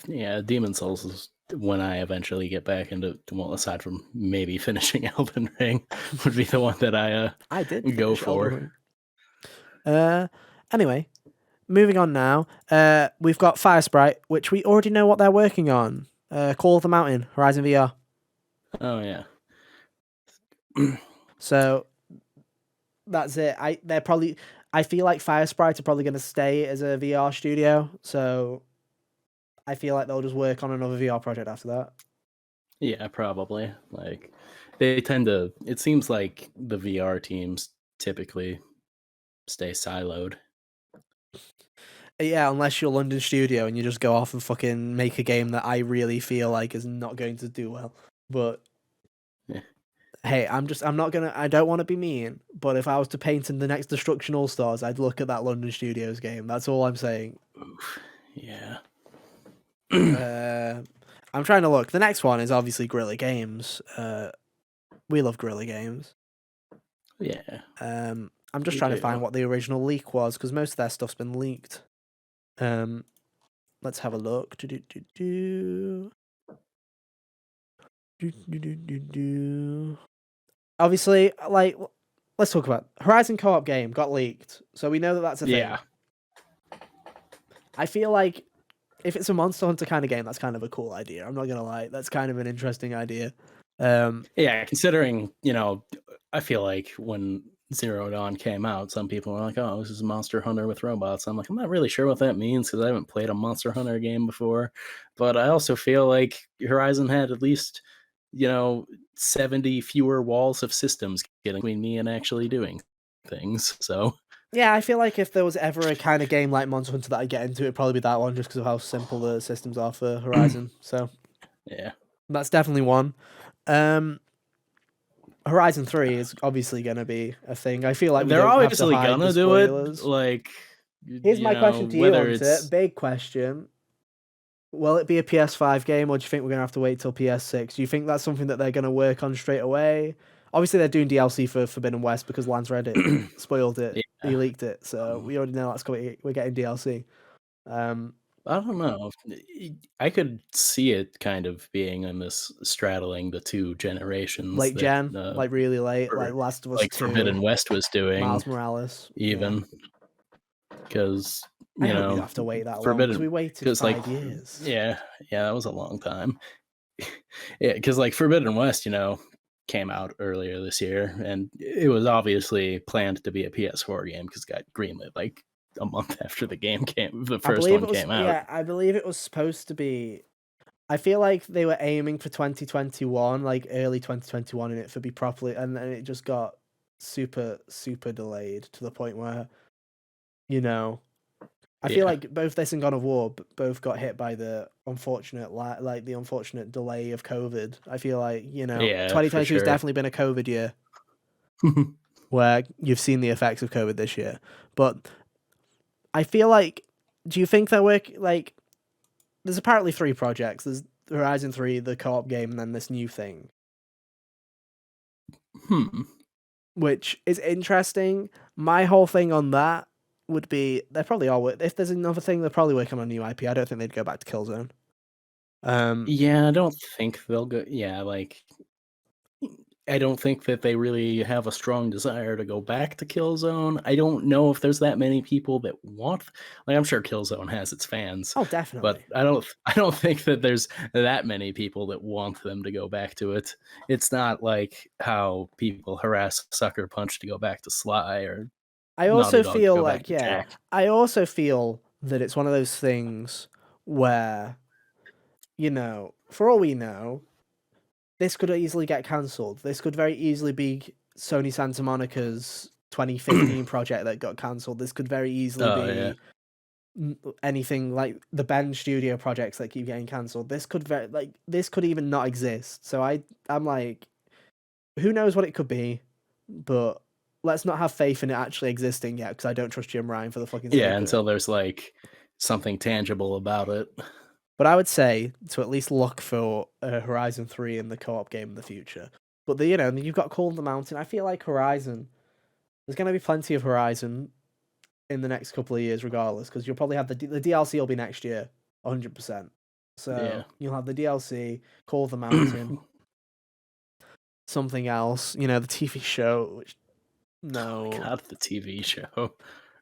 [SPEAKER 2] yeah. Demon Souls is when I eventually get back into, well, aside from maybe finishing Elden Ring, would be the one that I
[SPEAKER 1] I did
[SPEAKER 2] go
[SPEAKER 1] finish Elden
[SPEAKER 2] for.
[SPEAKER 1] Ring. Anyway, moving on now. We've got Fire Sprite, which we already know what they're working on. Call of the Mountain, Horizon VR.
[SPEAKER 2] Oh yeah.
[SPEAKER 1] So that's it. I feel like Fire Sprite are probably going to stay as a VR studio. So I feel like they'll just work on another VR project after that.
[SPEAKER 2] Yeah, probably. Like they tend to. It seems like the VR teams typically stay siloed.
[SPEAKER 1] Yeah, unless you're London Studio and you just go off and fucking make a game that I really feel like is not going to do well. But
[SPEAKER 2] Yeah.
[SPEAKER 1] hey, I don't want to be mean, but if I was to paint in the next Destruction All Stars, I'd look at that London Studios game. That's all I'm saying.
[SPEAKER 2] Oof. Yeah.
[SPEAKER 1] I'm trying to look. The next one is obviously Guerrilla Games. We love Guerrilla Games.
[SPEAKER 2] Yeah.
[SPEAKER 1] I'm just
[SPEAKER 2] We
[SPEAKER 1] trying to find
[SPEAKER 2] do.
[SPEAKER 1] what the original leak was because most of their stuff's been leaked. Let's have a look. Obviously, like, let's talk about Horizon co-op game got leaked, so we know that that's a
[SPEAKER 2] Yeah.
[SPEAKER 1] thing. I feel like if it's a Monster Hunter kind of game, that's kind of a cool idea. I'm not gonna lie, that's kind of an interesting idea.
[SPEAKER 2] Yeah. Considering, I feel like when Zero Dawn came out, some people were like, "Oh, this is Monster Hunter with robots." I'm like, I'm not really sure what that means because I haven't played a Monster Hunter game before. But I also feel like Horizon had at least, 70 fewer walls of systems getting between me and actually doing things. So
[SPEAKER 1] yeah, I feel like if there was ever a kind of game like Monster Hunter that I get into, it'd probably be that one, just because of how simple the systems are for Horizon. So
[SPEAKER 2] yeah,
[SPEAKER 1] that's definitely one. Um, Horizon 3 is obviously going to be a thing. I feel like we
[SPEAKER 2] they're
[SPEAKER 1] don't have to
[SPEAKER 2] obviously
[SPEAKER 1] hide the
[SPEAKER 2] gonna do it.
[SPEAKER 1] spoilers.
[SPEAKER 2] Like,
[SPEAKER 1] Here's my question to you,
[SPEAKER 2] whether
[SPEAKER 1] Hunter.
[SPEAKER 2] it's
[SPEAKER 1] Big question. Will it be a PS5 game, or do you think we're going to have to wait till PS6? Do you think that's something that they're going to work on straight away? Obviously, they're doing DLC for Forbidden West because Lance Reddit spoiled it. He
[SPEAKER 2] yeah,
[SPEAKER 1] leaked it, so we already know that's coming. We're getting DLC.
[SPEAKER 2] I don't know. I could see it kind of being in this straddling the two generations
[SPEAKER 1] Late
[SPEAKER 2] that
[SPEAKER 1] gen, like really late, like
[SPEAKER 2] for
[SPEAKER 1] Last of Us
[SPEAKER 2] like
[SPEAKER 1] 2,
[SPEAKER 2] Forbidden West was doing,
[SPEAKER 1] Miles Morales. Yeah.
[SPEAKER 2] even because
[SPEAKER 1] I hope we don't have to wait that long because we
[SPEAKER 2] Forbidden,
[SPEAKER 1] waited
[SPEAKER 2] because like
[SPEAKER 1] 5 years.
[SPEAKER 2] yeah, that was a long time. Yeah, because like Forbidden West, came out earlier this year, and it was obviously planned to be a PS4 game because it got greenlit like a month after the
[SPEAKER 1] I
[SPEAKER 2] first
[SPEAKER 1] believe
[SPEAKER 2] one
[SPEAKER 1] it was
[SPEAKER 2] came out.
[SPEAKER 1] yeah, I believe it was supposed to be. I feel like they were aiming for 2021, like early 2021, in it for be properly, and then it just got super super delayed to the point where you know I feel
[SPEAKER 2] Yeah,
[SPEAKER 1] like both this and God of War both got hit by the unfortunate like the unfortunate delay of COVID. I feel like
[SPEAKER 2] yeah, for
[SPEAKER 1] 2022 has
[SPEAKER 2] sure.
[SPEAKER 1] definitely been a COVID year where you've seen the effects of COVID this year, but I feel like do you think they're like there's apparently three projects. There's Horizon 3, the co-op game, and then this new thing,
[SPEAKER 2] Hmm.
[SPEAKER 1] which is interesting. My whole thing on that would be they're probably all if there's another thing they're probably working on a new IP. I don't think they'd go back to Killzone.
[SPEAKER 2] Yeah, I don't think they'll go. Yeah, like I don't think that they really have a strong desire to go back to Killzone. I don't know if there's that many people that want like I'm sure Killzone has its fans,
[SPEAKER 1] Oh,
[SPEAKER 2] but
[SPEAKER 1] definitely.
[SPEAKER 2] I don't think that there's that many people that want them to go back to it. It's not like how people harass Sucker Punch to go back to Sly or
[SPEAKER 1] I
[SPEAKER 2] Naughty
[SPEAKER 1] also
[SPEAKER 2] Dog to
[SPEAKER 1] feel
[SPEAKER 2] go back
[SPEAKER 1] like
[SPEAKER 2] to
[SPEAKER 1] yeah,
[SPEAKER 2] Jack.
[SPEAKER 1] I also feel that it's one of those things where for all we know, this could easily get cancelled. This could very easily be Sony Santa Monica's 2015 project that got cancelled. This could very easily
[SPEAKER 2] Oh yeah.
[SPEAKER 1] be anything like the Bend Studio projects that keep getting cancelled. This could even not exist. So I'm like, who knows what it could be, but let's not have faith in it actually existing yet because I don't trust Jim Ryan for the fucking
[SPEAKER 2] Yeah,
[SPEAKER 1] sake of it.
[SPEAKER 2] until there's like something tangible about it.
[SPEAKER 1] But I would say to at least look for Horizon 3 in the co-op game in the future. But you've got Call of the Mountain. I feel like Horizon. There's going to be plenty of Horizon in the next couple of years, regardless, because you'll probably have the DLC will be next year, 100%.
[SPEAKER 2] Yeah.
[SPEAKER 1] So you'll have the DLC, Call of the Mountain, something else. The TV show. Which
[SPEAKER 2] Oh my
[SPEAKER 1] no,
[SPEAKER 2] god, the TV show.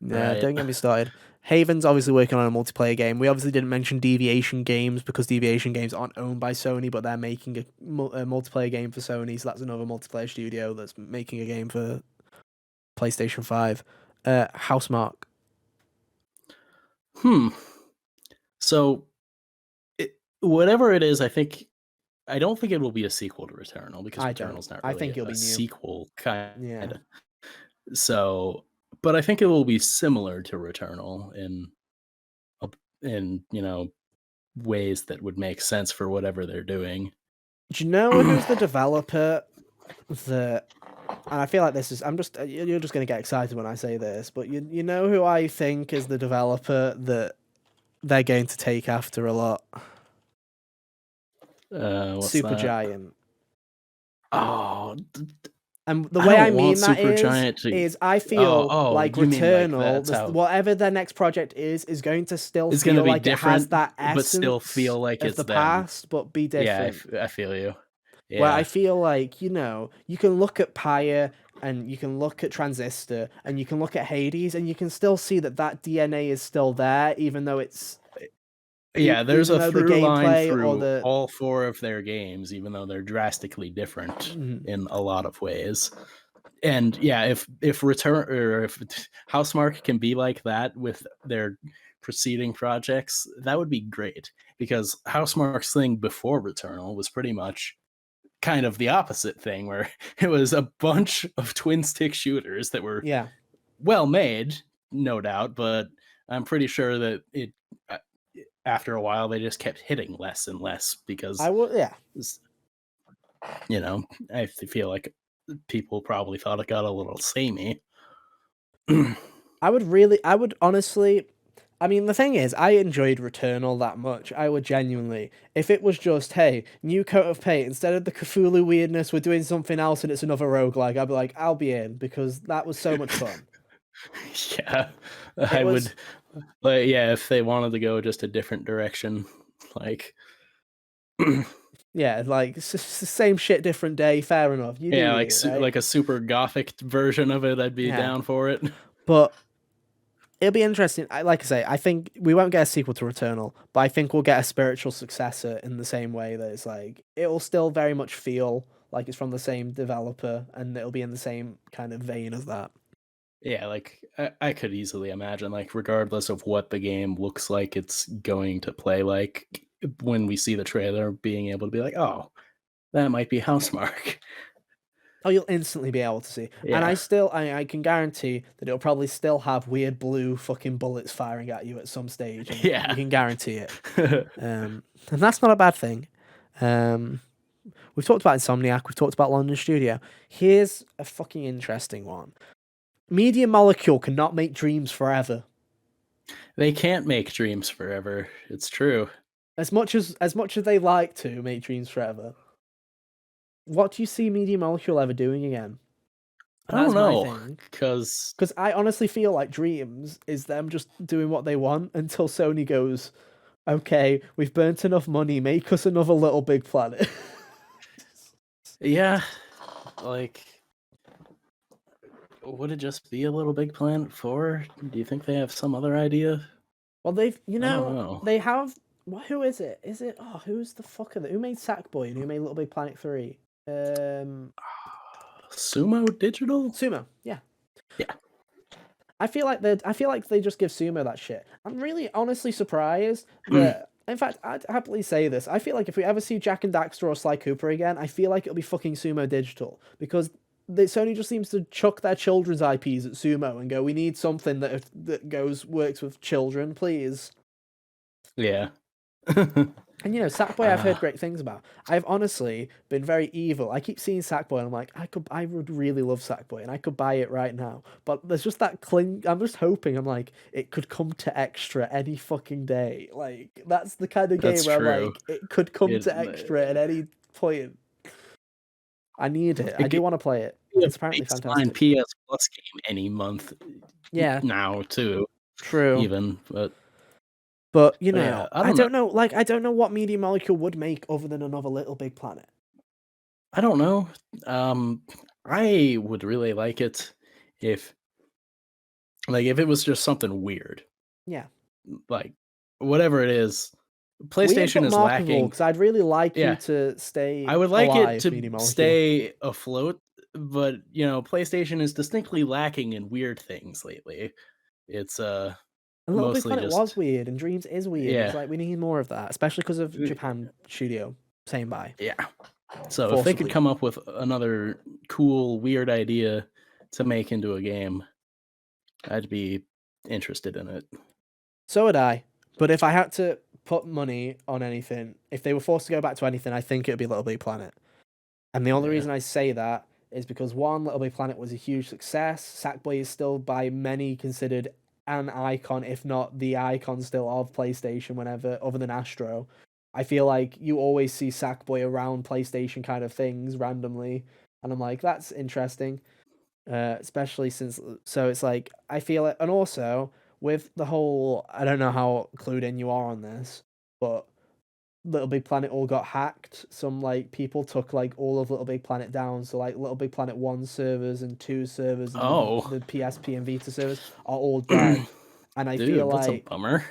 [SPEAKER 1] yeah,
[SPEAKER 2] Right.
[SPEAKER 1] don't get me started. Haven's obviously working on a multiplayer game. We obviously didn't mention Deviation Games because Deviation Games aren't owned by Sony, but they're making a multiplayer game for Sony. So that's another multiplayer studio that's making a game for PlayStation 5. Housemark.
[SPEAKER 2] Hmm. So whatever it is, I don't think it will be a sequel to Returnal because
[SPEAKER 1] I don't.
[SPEAKER 2] Returnal's not
[SPEAKER 1] I
[SPEAKER 2] really
[SPEAKER 1] think it'll
[SPEAKER 2] a
[SPEAKER 1] be new.
[SPEAKER 2] sequel kind
[SPEAKER 1] Yeah.
[SPEAKER 2] of. So, but I think it will be similar to Returnal in ways that would make sense for whatever they're doing.
[SPEAKER 1] Do you know who's the developer that? And I feel like this is. I'm just. You're just gonna get excited when I say this, but you know who I think is the developer that they're going to take after a lot.
[SPEAKER 2] What's that?
[SPEAKER 1] Supergiant.
[SPEAKER 2] Oh,
[SPEAKER 1] And the
[SPEAKER 2] I
[SPEAKER 1] way I
[SPEAKER 2] don't want
[SPEAKER 1] mean that
[SPEAKER 2] Supergiant to.
[SPEAKER 1] is I
[SPEAKER 2] Oh,
[SPEAKER 1] feel
[SPEAKER 2] oh,
[SPEAKER 1] like
[SPEAKER 2] you mean like
[SPEAKER 1] Returnal,
[SPEAKER 2] that's how
[SPEAKER 1] whatever their next project is going to still
[SPEAKER 2] it's going to
[SPEAKER 1] feel
[SPEAKER 2] be
[SPEAKER 1] like it has
[SPEAKER 2] different,
[SPEAKER 1] that
[SPEAKER 2] but still
[SPEAKER 1] essence
[SPEAKER 2] feel like
[SPEAKER 1] of
[SPEAKER 2] it's
[SPEAKER 1] the
[SPEAKER 2] them.
[SPEAKER 1] past, but be
[SPEAKER 2] Yeah,
[SPEAKER 1] different.
[SPEAKER 2] I feel you.
[SPEAKER 1] Where I
[SPEAKER 2] Yeah.
[SPEAKER 1] feel like, you can look at Pyre and you can look at Transistor and you can look at Hades and you can still see that DNA is still there, even though
[SPEAKER 2] Yeah, there's
[SPEAKER 1] even
[SPEAKER 2] a
[SPEAKER 1] though the
[SPEAKER 2] through line
[SPEAKER 1] gameplay or
[SPEAKER 2] through
[SPEAKER 1] the.
[SPEAKER 2] all four of their games, even though they're drastically different
[SPEAKER 1] Mhm.
[SPEAKER 2] in a lot of ways. And yeah, if Return or if Housemark can be like that with their preceding projects, that would be great. Because Housemark's thing before Returnal was pretty much kind of the opposite thing, where it was a bunch of twin stick shooters that were
[SPEAKER 1] Yeah.
[SPEAKER 2] well made, no doubt, but I'm pretty sure that after a while they just kept hitting less and less because
[SPEAKER 1] I will, yeah.
[SPEAKER 2] you know I feel like people probably thought it got a little samey.
[SPEAKER 1] I would honestly, I mean, the thing is, I enjoyed Returnal that much. I would genuinely, if it was just, hey, new coat of paint, instead of the Cthulhu weirdness, we're doing something else and it's another roguelike, I'd be like, I'll be in because that was so much fun.
[SPEAKER 2] Yeah,
[SPEAKER 1] It
[SPEAKER 2] I would.
[SPEAKER 1] was,
[SPEAKER 2] But yeah, if they wanted to go just a different direction, like
[SPEAKER 1] yeah, like, same shit, different day, fair enough. You do
[SPEAKER 2] yeah, like
[SPEAKER 1] you, right?
[SPEAKER 2] like a super gothic version of it, I'd be
[SPEAKER 1] Yeah.
[SPEAKER 2] down for it.
[SPEAKER 1] But it'll be interesting. Like I say, I think we won't get a sequel to Returnal, but I think we'll get a spiritual successor in the same way that it's like, it will still very much feel like it's from the same developer and it'll be in the same kind of vein as that.
[SPEAKER 2] Yeah, like I could easily imagine, like regardless of what the game looks like, it's going to play like when we see the trailer, being able to be like, oh, that might be Housemark.
[SPEAKER 1] Oh, you'll instantly be able to see. And
[SPEAKER 2] Yeah,
[SPEAKER 1] I can guarantee that it'll probably still have weird blue fucking bullets firing at you at some stage, and you
[SPEAKER 2] yeah.
[SPEAKER 1] can guarantee it. And that's not a bad thing. Um, we've talked about Insomniac, we've talked about London Studio. Here's a fucking interesting one. Media Molecule cannot make dreams forever.
[SPEAKER 2] They can't make dreams forever. It's true.
[SPEAKER 1] As much as they like to make dreams forever. What do you see Media Molecule ever doing again?
[SPEAKER 2] I don't
[SPEAKER 1] That's my
[SPEAKER 2] know,
[SPEAKER 1] thing.
[SPEAKER 2] because
[SPEAKER 1] Because I honestly feel like Dreams is them just doing what they want until Sony goes, okay, we've burnt enough money, make us another Little Big Planet.
[SPEAKER 2] yeah, like would it just be a Little Big Planet 4? Do you think they have some other idea?
[SPEAKER 1] Well,
[SPEAKER 2] I don't know.
[SPEAKER 1] they have. Who is it? Who's the fucker who made Sackboy and who made Little Big Planet 3?
[SPEAKER 2] Sumo Digital?
[SPEAKER 1] Sumo, yeah.
[SPEAKER 2] Yeah.
[SPEAKER 1] I feel like they just give Sumo that shit. I'm really honestly surprised that. In fact, I'd happily say this. I feel like if we ever see Jack and Daxter or Sly Cooper again, I feel like it'll be fucking Sumo Digital because Sony just seems to chuck their children's IPs at Sumo and go, "We need something that works with children, please."
[SPEAKER 2] Yeah.
[SPEAKER 1] And Sackboy, I've heard
[SPEAKER 2] uh,
[SPEAKER 1] great things about. I've honestly been very evil. I keep seeing Sackboy, and I'm like, I would really love Sackboy, and I could buy it right now. But there's just that cling. I'm just hoping. I'm like, it could come to Extra any fucking day. Like that's the kind of game
[SPEAKER 2] that's
[SPEAKER 1] where I'm
[SPEAKER 2] true.
[SPEAKER 1] like, it could come
[SPEAKER 2] It,
[SPEAKER 1] to Extra at any point. I need it. I
[SPEAKER 2] it
[SPEAKER 1] do
[SPEAKER 2] could
[SPEAKER 1] want to play it.
[SPEAKER 2] be a
[SPEAKER 1] It's apparently
[SPEAKER 2] baseline
[SPEAKER 1] fantastic.
[SPEAKER 2] PS Plus game any month
[SPEAKER 1] Yeah,
[SPEAKER 2] now too,
[SPEAKER 1] true.
[SPEAKER 2] even.
[SPEAKER 1] But
[SPEAKER 2] Yeah, I
[SPEAKER 1] I
[SPEAKER 2] don't know.
[SPEAKER 1] don't know. Like, I don't know what Media Molecule would make other than another Little Big Planet.
[SPEAKER 2] I don't know. I would really like it if if it was just something weird,
[SPEAKER 1] Yeah.
[SPEAKER 2] like whatever it is.
[SPEAKER 1] Weird
[SPEAKER 2] PlayStation
[SPEAKER 1] but
[SPEAKER 2] is
[SPEAKER 1] marketable,
[SPEAKER 2] lacking.
[SPEAKER 1] because I'd really like you
[SPEAKER 2] Yeah,
[SPEAKER 1] to stay
[SPEAKER 2] I would like it
[SPEAKER 1] alive,
[SPEAKER 2] to
[SPEAKER 1] Media Molecule.
[SPEAKER 2] stay afloat, but PlayStation is distinctly lacking in weird things lately. It's
[SPEAKER 1] And Little Big
[SPEAKER 2] mostly
[SPEAKER 1] Planet was
[SPEAKER 2] just
[SPEAKER 1] weird, and Dreams is weird. It's
[SPEAKER 2] yeah,
[SPEAKER 1] like we need more of that, especially because of Japan Studio saying bye
[SPEAKER 2] yeah. So if they could
[SPEAKER 1] forcibly.
[SPEAKER 2] come up with another cool weird idea to make into a game, I'd be interested in it.
[SPEAKER 1] So would I. But if I had to put money on anything, if they were forced to go back to anything, I think it would be Little Big Planet. And the only
[SPEAKER 2] Yeah.
[SPEAKER 1] reason I say that is because one, Little Big Planet was a huge success. Sackboy is still by many considered an icon, if not the icon still of PlayStation whenever, other than Astro. I feel like you always see Sackboy around PlayStation kind of things randomly. And I'm like, that's interesting. Especially since, so it's like, I feel it. And also, with the whole, I don't know how clued in you are on this, but Little Big Planet all got hacked. Some like people took like all of Little Big Planet down. So like Little Big Planet 1 servers and 2 servers and
[SPEAKER 2] Oh,
[SPEAKER 1] the PSP and Vita servers are all dead. And I feel
[SPEAKER 2] dude, that's a
[SPEAKER 1] like
[SPEAKER 2] bummer.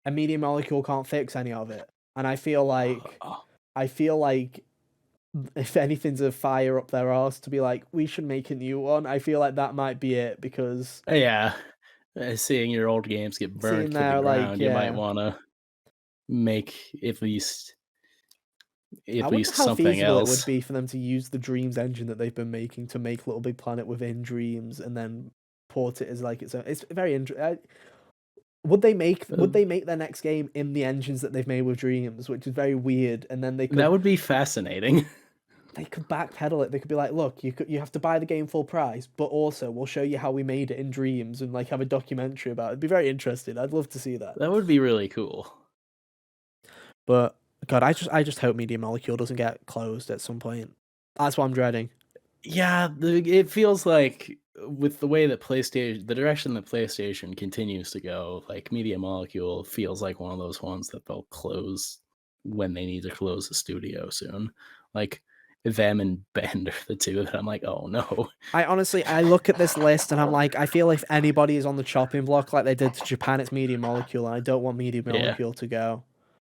[SPEAKER 1] a Media Molecule can't fix any of it. And I feel like if anything's a fire up their arse to be like, we should make a new one, I feel like that might be it because
[SPEAKER 2] Yeah, seeing your old games get
[SPEAKER 1] seeing
[SPEAKER 2] burnt to the
[SPEAKER 1] their like,
[SPEAKER 2] ground, you might
[SPEAKER 1] yeah.
[SPEAKER 2] want to make
[SPEAKER 1] I
[SPEAKER 2] at
[SPEAKER 1] wonder
[SPEAKER 2] least
[SPEAKER 1] how
[SPEAKER 2] something
[SPEAKER 1] feasible it would
[SPEAKER 2] else.
[SPEAKER 1] be for them to use the Dreams engine that they've been making to make Little Big Planet within Dreams and then port it as like its own. It's very interesting. Would
[SPEAKER 2] Uh,
[SPEAKER 1] they make their next game in the engines that they've made with Dreams, which is very weird, and then
[SPEAKER 2] that would be fascinating.
[SPEAKER 1] they could backpedal it. They could be like, look, you have to buy the game full price, but also we'll show you how we made it in Dreams and like have a documentary about it. It'd be very interesting. I'd love to see that.
[SPEAKER 2] That would be really cool.
[SPEAKER 1] But God, I just hope Media Molecule doesn't get closed at some point. That's what I'm dreading.
[SPEAKER 2] Yeah, it feels like with the way that the direction that PlayStation continues to go, like Media Molecule feels like one of those ones that they'll close when they need to close the studio soon. Like them and Bend are the two that I'm like, oh no.
[SPEAKER 1] I look at this list and I'm like, I feel if anybody is on the chopping block like they did to Japan, it's Media Molecule, and I don't want Media
[SPEAKER 2] Yeah.
[SPEAKER 1] Molecule to go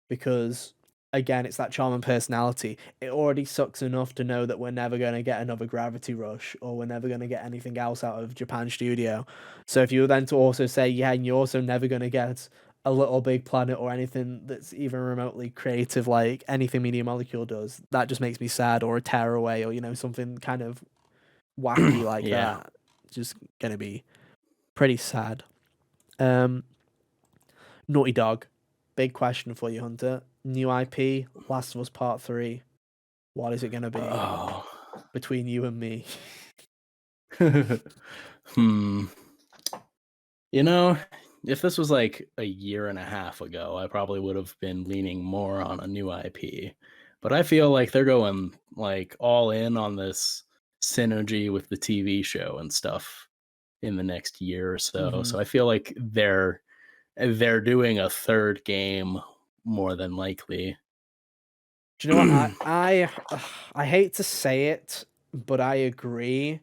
[SPEAKER 1] because again, it's that charm and personality. It already sucks enough to know that we're never going to get another Gravity Rush or we're never going to get anything else out of Japan Studio. So if you were then to also say, yeah, and you're also never going to get a Little Big Planet or anything that's even remotely creative like anything Media Molecule does, that just makes me sad. Or a Tearaway or, something kind of wacky like
[SPEAKER 2] Yeah.
[SPEAKER 1] that. Just going to be pretty sad. Um, Naughty Dog. Big question for you, Hunter. New IP, Last of Us Part 3. What is it going to be
[SPEAKER 2] Oh.
[SPEAKER 1] between you and me?
[SPEAKER 2] Hmm. You know, if this was like a year and a half ago, I probably would have been leaning more on a new IP. But I feel like they're going like all in on this synergy with the TV show and stuff in the next year or so.
[SPEAKER 1] Mm-hmm.
[SPEAKER 2] So I feel like they're doing a third game more than likely.
[SPEAKER 1] Do you know what? I hate to say it, but I agree.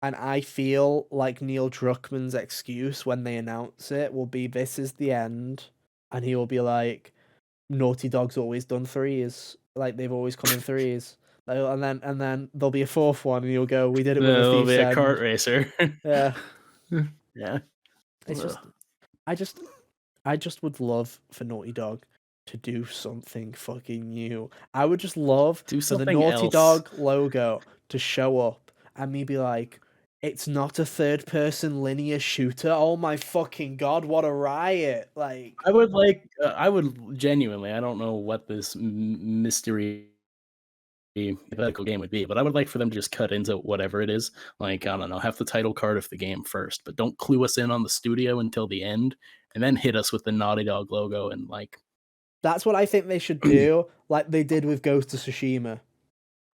[SPEAKER 1] And I feel like Neil Druckmann's excuse when they announce it will be this is the end. And he will be like, Naughty Dog's always done threes. Like they've always come in threes. And then there'll be a fourth one and you'll go, we did it with a
[SPEAKER 2] There'll
[SPEAKER 1] Thief's
[SPEAKER 2] be a
[SPEAKER 1] End.
[SPEAKER 2] kart racer.
[SPEAKER 1] Yeah.
[SPEAKER 2] Yeah.
[SPEAKER 1] It's just I just I just would love for Naughty Dog to do something fucking new. I would just love
[SPEAKER 2] Do
[SPEAKER 1] for the
[SPEAKER 2] something
[SPEAKER 1] Naughty
[SPEAKER 2] else.
[SPEAKER 1] Dog logo to show up and me be like, it's not a third person linear shooter. Oh my fucking god, what a riot. Like,
[SPEAKER 2] I would genuinely, I don't know what this mystery hypothetical game would be, but I would like for them to just cut into whatever it is. Like, I don't know, have the title card of the game first, but don't clue us in on the studio until the end, and then hit us with the Naughty Dog logo and like,
[SPEAKER 1] that's what I think they should do, like they did with Ghost of Tsushima.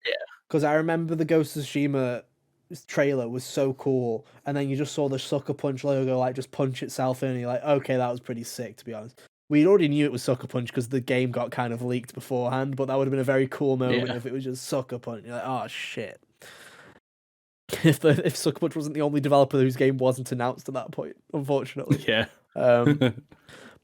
[SPEAKER 2] yeah,
[SPEAKER 1] Because I remember the Ghost of Tsushima trailer was so cool, and then you just saw the Sucker Punch logo like just punch itself in, and you're like, okay, that was pretty sick, to be honest. We already knew it was Sucker Punch because the game got kind of leaked beforehand, but that would have been a very cool moment
[SPEAKER 2] yeah,
[SPEAKER 1] if it was just Sucker Punch. You're like, oh shit. If Sucker Punch wasn't the only developer whose game wasn't announced at that point, unfortunately.
[SPEAKER 2] yeah,
[SPEAKER 1] Um,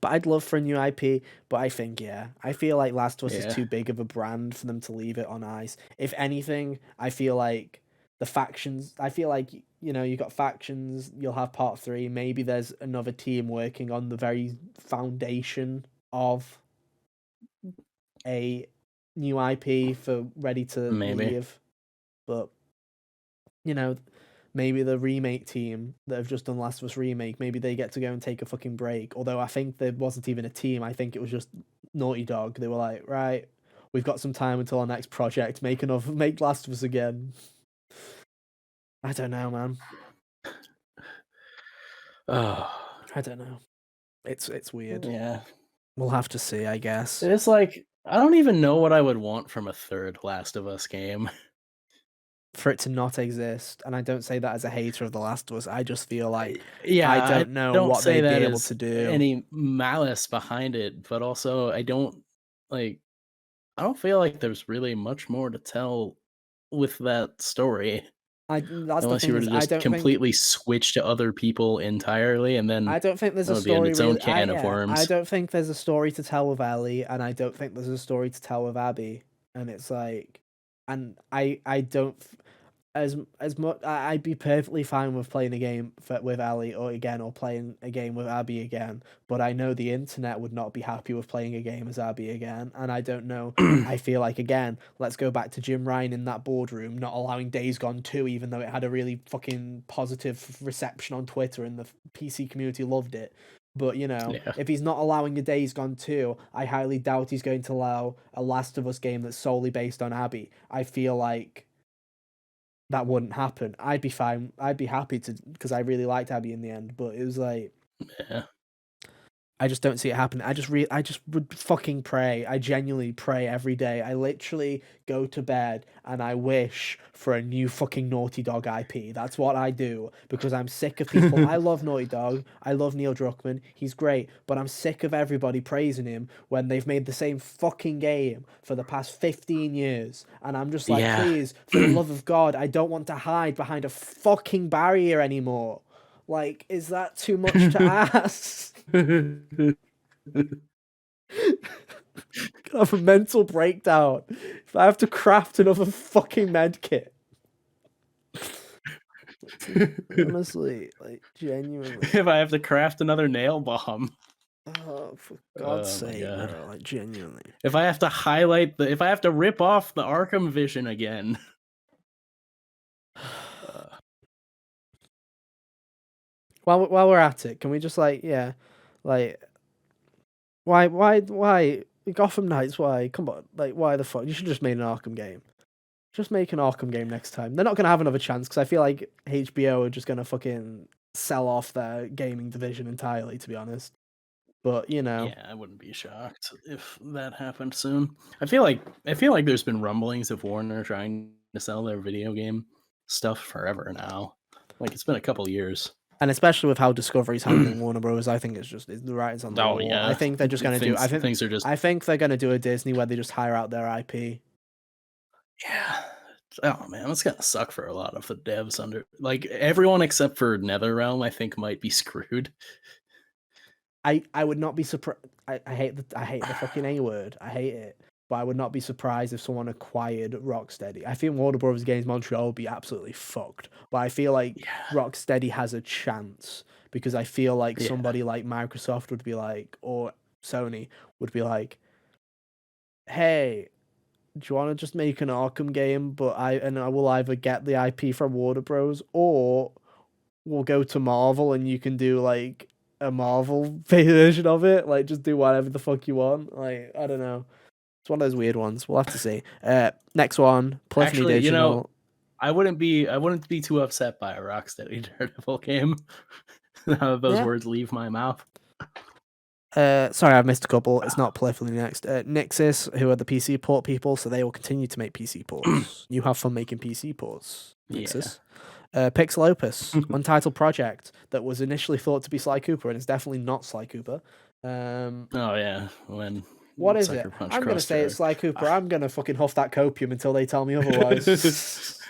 [SPEAKER 1] but I'd love for a new IP. But I think, yeah, I feel like Last of Us is
[SPEAKER 2] yeah,
[SPEAKER 1] too big of a brand for them to leave it on ice. If anything, I feel like the factions. I feel like you got factions. You'll have part 3. Maybe there's another team working on the very foundation of a new IP for ready to
[SPEAKER 2] maybe.
[SPEAKER 1] leave. But maybe the remake team that have just done Last of Us remake, maybe they get to go and take a fucking break. Although I think there wasn't even a team. I think it was just Naughty Dog. They were like, right, we've got some time until our next project. Make Last of Us again. I don't know, man.
[SPEAKER 2] Oh,
[SPEAKER 1] I don't know. It's weird.
[SPEAKER 2] yeah.
[SPEAKER 1] We'll have to see, I guess.
[SPEAKER 2] It's like I don't even know what I would want from a third Last of Us game.
[SPEAKER 1] For it to not exist, and I don't say that as a hater of The Last of Us. I just feel like
[SPEAKER 2] Yeah,
[SPEAKER 1] I
[SPEAKER 2] I
[SPEAKER 1] don't know
[SPEAKER 2] don't
[SPEAKER 1] what
[SPEAKER 2] say
[SPEAKER 1] they'd be
[SPEAKER 2] that
[SPEAKER 1] able
[SPEAKER 2] as
[SPEAKER 1] to do.
[SPEAKER 2] any malice behind it, but also I don't like I don't feel like there's really much more to tell with that story
[SPEAKER 1] That's the
[SPEAKER 2] unless you
[SPEAKER 1] thing
[SPEAKER 2] were
[SPEAKER 1] is
[SPEAKER 2] to just completely switch to other people entirely, and then
[SPEAKER 1] I don't think there's
[SPEAKER 2] that
[SPEAKER 1] a
[SPEAKER 2] would be in
[SPEAKER 1] story
[SPEAKER 2] its own
[SPEAKER 1] really.
[SPEAKER 2] can of
[SPEAKER 1] I
[SPEAKER 2] worms.
[SPEAKER 1] don't think there's a story to tell with Ellie, and I don't think there's a story to tell with Abby. And it's like, and I don't as much. I'd be perfectly fine with playing a game with Ellie or playing a game with Abby again. But I know the internet would not be happy with playing a game as Abby again, and I don't know. I feel like again, let's go back to Jim Ryan in that boardroom not allowing Days Gone 2, even though it had a really fucking positive reception on Twitter and the PC community loved it. But
[SPEAKER 2] Yeah.
[SPEAKER 1] if he's not allowing a Days Gone 2, I highly doubt he's going to allow a Last of Us game that's solely based on Abby. I feel like that wouldn't happen. I'd be fine. I'd be happy to because I really liked Abby in the end. But it was like
[SPEAKER 2] Yeah.
[SPEAKER 1] I just don't see it happening. I just would fucking pray. I genuinely pray every day. I literally go to bed and I wish for a new fucking Naughty Dog IP. That's what I do because I'm sick of people. I love Naughty Dog. I love Neil Druckmann. He's great, but I'm sick of everybody praising him when they've made the same fucking game for the past 15 years. And I'm just like,
[SPEAKER 2] Yeah.
[SPEAKER 1] please, for the love of God, I don't want to hide behind a fucking barrier anymore. Like, is that too much to ask? gonna have a mental breakdown if I have to craft another fucking med kit. Honestly, like genuinely.
[SPEAKER 2] If I have to craft another nail bomb.
[SPEAKER 1] Oh, for God's
[SPEAKER 2] Oh my
[SPEAKER 1] sake,
[SPEAKER 2] god.
[SPEAKER 1] bro! Like genuinely.
[SPEAKER 2] If I have to if I have to rip off the Arkham Vision again.
[SPEAKER 1] While we're at it, can we just like like why Gotham Knights? Why? Come on, like why the fuck? You should just make an Arkham game. Just make an Arkham game next time. They're not gonna have another chance because I feel like HBO are just gonna fucking sell off their gaming division entirely. To be honest, but you know,
[SPEAKER 2] Yeah, I wouldn't be shocked if that happened soon. I feel like there's been rumblings of Warner trying to sell their video game stuff forever now. Like it's been a couple years.
[SPEAKER 1] and especially with how Discovery's handling Warner Bros, I think it's the writing's on the
[SPEAKER 2] Oh
[SPEAKER 1] wall. I
[SPEAKER 2] yeah,
[SPEAKER 1] think they're just gonna do.
[SPEAKER 2] things are just
[SPEAKER 1] I think they're gonna do a Disney where they just hire out their IP.
[SPEAKER 2] yeah. Oh man, that's gonna suck for a lot of the devs under like everyone except for NetherRealm. I think might be screwed.
[SPEAKER 1] I would not be surprised. I hate the fucking A word. I hate it. But I would not be surprised if someone acquired Rocksteady. I think Warner Bros. Games Montreal would be absolutely fucked. But I feel like Rocksteady has a chance because I feel like somebody like Microsoft would be like, or Sony would be like, hey, do you want to just make an Arkham game? But I will either get the IP from Warner Bros. Or we'll go to Marvel and you can do like a Marvel version of it. Like just do whatever the fuck you want. Like I don't know. It's one of those weird ones. We'll have to see. Next one, Polyphony
[SPEAKER 2] Actually,
[SPEAKER 1] Digital.
[SPEAKER 2] I wouldn't be too upset by a Rocksteady Daredevil game. Now that those words leave my mouth.
[SPEAKER 1] Sorry, I've missed a couple. It's not Polyphony next. Nixis, who are the PC port people, so they will continue to make PC ports. You have fun making PC ports, Nixis. Pixel Opus, untitled project that was initially thought to be Sly Cooper, and it's definitely not Sly Cooper.
[SPEAKER 2] Oh yeah, when
[SPEAKER 1] what is
[SPEAKER 2] Sucker
[SPEAKER 1] it?
[SPEAKER 2] Punch
[SPEAKER 1] I'm gonna say it's Sly Cooper. I'm gonna fucking huff that copium until they tell me otherwise.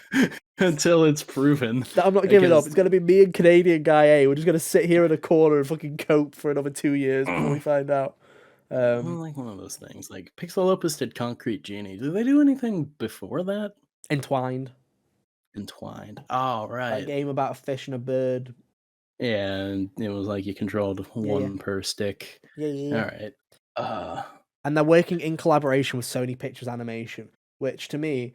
[SPEAKER 2] Until it's proven.
[SPEAKER 1] I'm not giving up. It's gonna be me and Canadian guy A. We're just gonna sit here in a corner and fucking cope for another 2 years before we find out.
[SPEAKER 2] Like one of those things. Like Pixel Opus did Concrete Genie. Did they do anything before that?
[SPEAKER 1] Entwined.
[SPEAKER 2] Oh right.
[SPEAKER 1] That game about a fish and a bird.
[SPEAKER 2] Yeah, and it was like you controlled one per stick.
[SPEAKER 1] Yeah.
[SPEAKER 2] All right.
[SPEAKER 1] And they're working in collaboration with Sony Pictures Animation, which to me,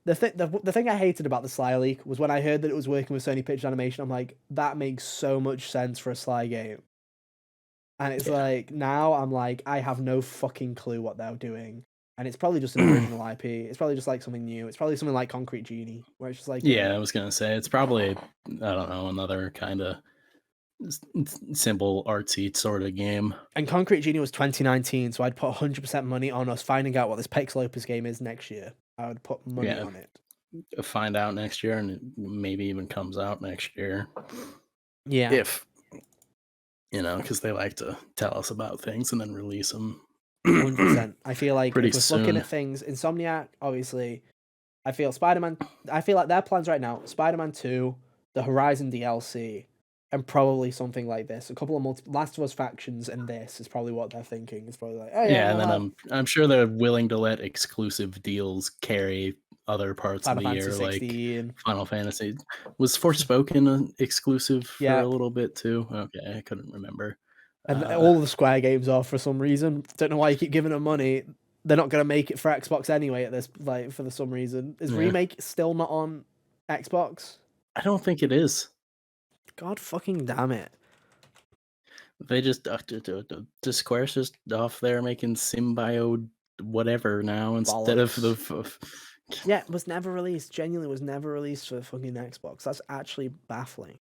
[SPEAKER 1] the thing I hated about the Sly leak was when I heard that it was working with Sony Pictures Animation, I'm like, that makes so much sense for a Sly game. And it's like, now I'm like, I have no fucking clue what they're doing. And it's probably just an original IP. It's probably just like something new. It's probably something like Concrete Genie, where it's just like...
[SPEAKER 2] Yeah, I was going to say, it's probably, I don't know, another kind of simple, artsy sort of game.
[SPEAKER 1] And Concrete Genie was 2019, so I'd put 100% money on us finding out what this Pixel Opus game is next year. I would put money on it.
[SPEAKER 2] Find out next year, and it maybe even comes out next year.
[SPEAKER 1] Yeah.
[SPEAKER 2] If, because they like to tell us about things and then release them.
[SPEAKER 1] 100%. I feel like
[SPEAKER 2] pretty
[SPEAKER 1] if we're
[SPEAKER 2] soon.
[SPEAKER 1] looking at things, Insomniac, obviously, I feel like their plans right now, Spider-Man 2, the Horizon DLC, and probably something like this. A couple of Last of Us factions and this is probably what they're thinking. It's probably like, oh yeah.
[SPEAKER 2] And then I'm sure they're willing to let exclusive deals carry other parts of the year, like Final Fantasy. Was Forspoken an exclusive for a little bit too? Okay, I couldn't remember.
[SPEAKER 1] And all the Square games are for some reason. Don't know why you keep giving them money. They're not going to make it for Xbox anyway at this, like, for some reason. Is Remake still not on Xbox?
[SPEAKER 2] I don't think it is.
[SPEAKER 1] God fucking damn it.
[SPEAKER 2] They just, Square's just off there making Symbio whatever now instead of the...
[SPEAKER 1] Yeah, it was never released. Genuinely was never released for fucking Xbox. That's actually baffling.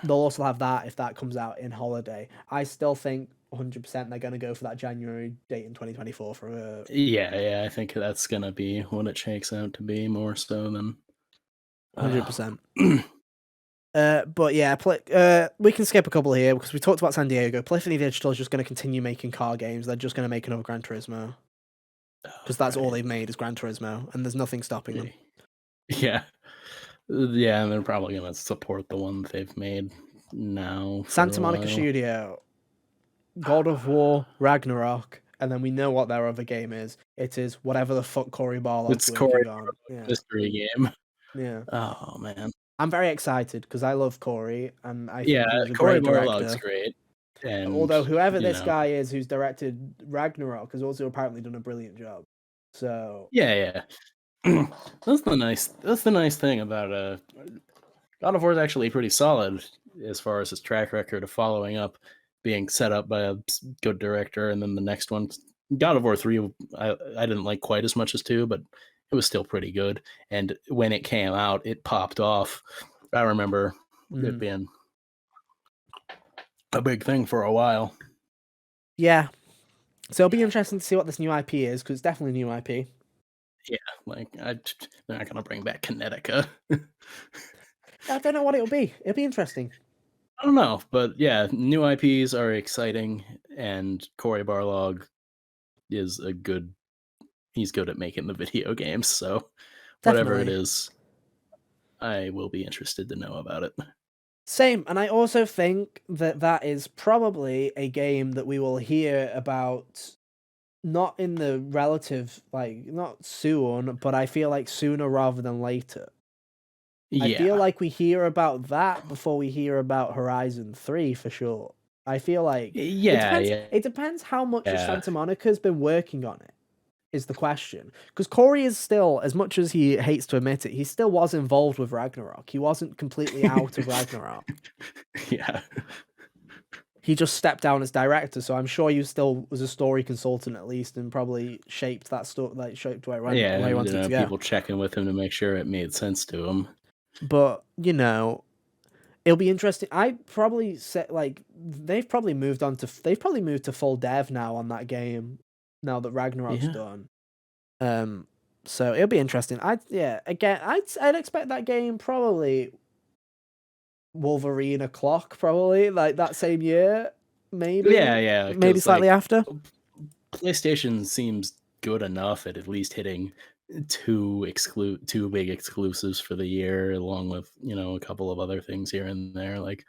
[SPEAKER 1] They'll also have that if that comes out in holiday. I still think 100% they're going to go for that January date in 2024 for
[SPEAKER 2] Yeah, I think that's going to be what it shakes out to be more so than
[SPEAKER 1] 100%. But yeah, we can skip a couple here because we talked about San Diego. Polyphony Digital is just going to continue making car games. They're just going to make another Gran Turismo. Because that's all they've made is Gran Turismo, and there's nothing stopping them.
[SPEAKER 2] Yeah, and they're probably going to support the one they've made now.
[SPEAKER 1] Santa Monica Studio, God of War Ragnarok, and then we know what their other game is. It is whatever the fuck Cory Barlog's
[SPEAKER 2] It's Corey
[SPEAKER 1] working on. Yeah,
[SPEAKER 2] mystery game.
[SPEAKER 1] yeah.
[SPEAKER 2] Oh man.
[SPEAKER 1] I'm very excited because I love Cory, and I
[SPEAKER 2] Yeah,
[SPEAKER 1] think he was a
[SPEAKER 2] Corey
[SPEAKER 1] great
[SPEAKER 2] Barlog's
[SPEAKER 1] director.
[SPEAKER 2] great. And
[SPEAKER 1] Although whoever
[SPEAKER 2] you
[SPEAKER 1] this
[SPEAKER 2] know,
[SPEAKER 1] guy is who's directed Ragnarok has also apparently done a brilliant job. So
[SPEAKER 2] yeah. That's the nice thing about God of War is actually pretty solid as far as his track record of following up, being set up by a good director, and then the next one, God of War 3, I didn't like quite as much as 2, but it was still pretty good. And when it came out, it popped off. I remember it being a big thing for a while.
[SPEAKER 1] yeah, so it'll be interesting to see what this new IP is because it's definitely a new IP.
[SPEAKER 2] Yeah, like they're not gonna bring back Kinetica.
[SPEAKER 1] I don't know what it'll be. It'll be interesting.
[SPEAKER 2] I don't know, but yeah, new IPs are exciting, and Cory Barlog is he's good at making the video games, so whatever it
[SPEAKER 1] Definitely.
[SPEAKER 2] is, I will be interested to know about it.
[SPEAKER 1] Same, and I also think that that is probably a game that we will hear about not in the relative, like, not soon, but I feel like sooner rather than later. I feel
[SPEAKER 2] Yeah.
[SPEAKER 1] like we hear about that before we hear about Horizon 3 for sure. I feel like
[SPEAKER 2] Yeah,
[SPEAKER 1] it depends how much of
[SPEAKER 2] yeah.
[SPEAKER 1] Santa Monica's been working on it, is the question. Because Cory is still, as much as he hates to admit it, he still was involved with Ragnarok. He wasn't completely out of Ragnarok.
[SPEAKER 2] Yeah.
[SPEAKER 1] He just stepped down as director, so I'm sure he still was a story consultant at least, and probably shaped that story, like shaped where
[SPEAKER 2] Yeah,
[SPEAKER 1] he
[SPEAKER 2] and
[SPEAKER 1] wanted to go.
[SPEAKER 2] people checking with him to make sure it made sense to him.
[SPEAKER 1] But it'll be interesting. I probably said like they've probably moved to full dev now on that game now that Ragnarok's
[SPEAKER 2] Yeah.
[SPEAKER 1] done. So it'll be interesting. I'd expect that game probably Wolverine o'clock, probably like that same year,
[SPEAKER 2] Yeah,
[SPEAKER 1] maybe
[SPEAKER 2] because
[SPEAKER 1] slightly
[SPEAKER 2] like
[SPEAKER 1] after.
[SPEAKER 2] PlayStation seems good enough at least hitting two big exclusives for the year, along with a couple of other things here and there. Like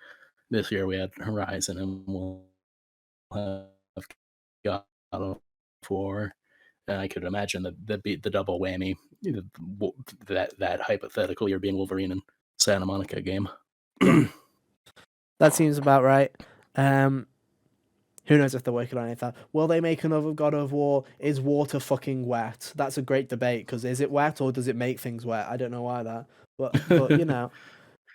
[SPEAKER 2] this year we had Horizon, and we'll have God of War. And I could imagine that be the double whammy, that hypothetical year being Wolverine and Santa Monica game.
[SPEAKER 1] Yeah, that seems about right. Who knows if they're working on anything? Will they make another God of War? Is water fucking wet? That's a great debate because is it wet or does it make things wet? I don't know why that, but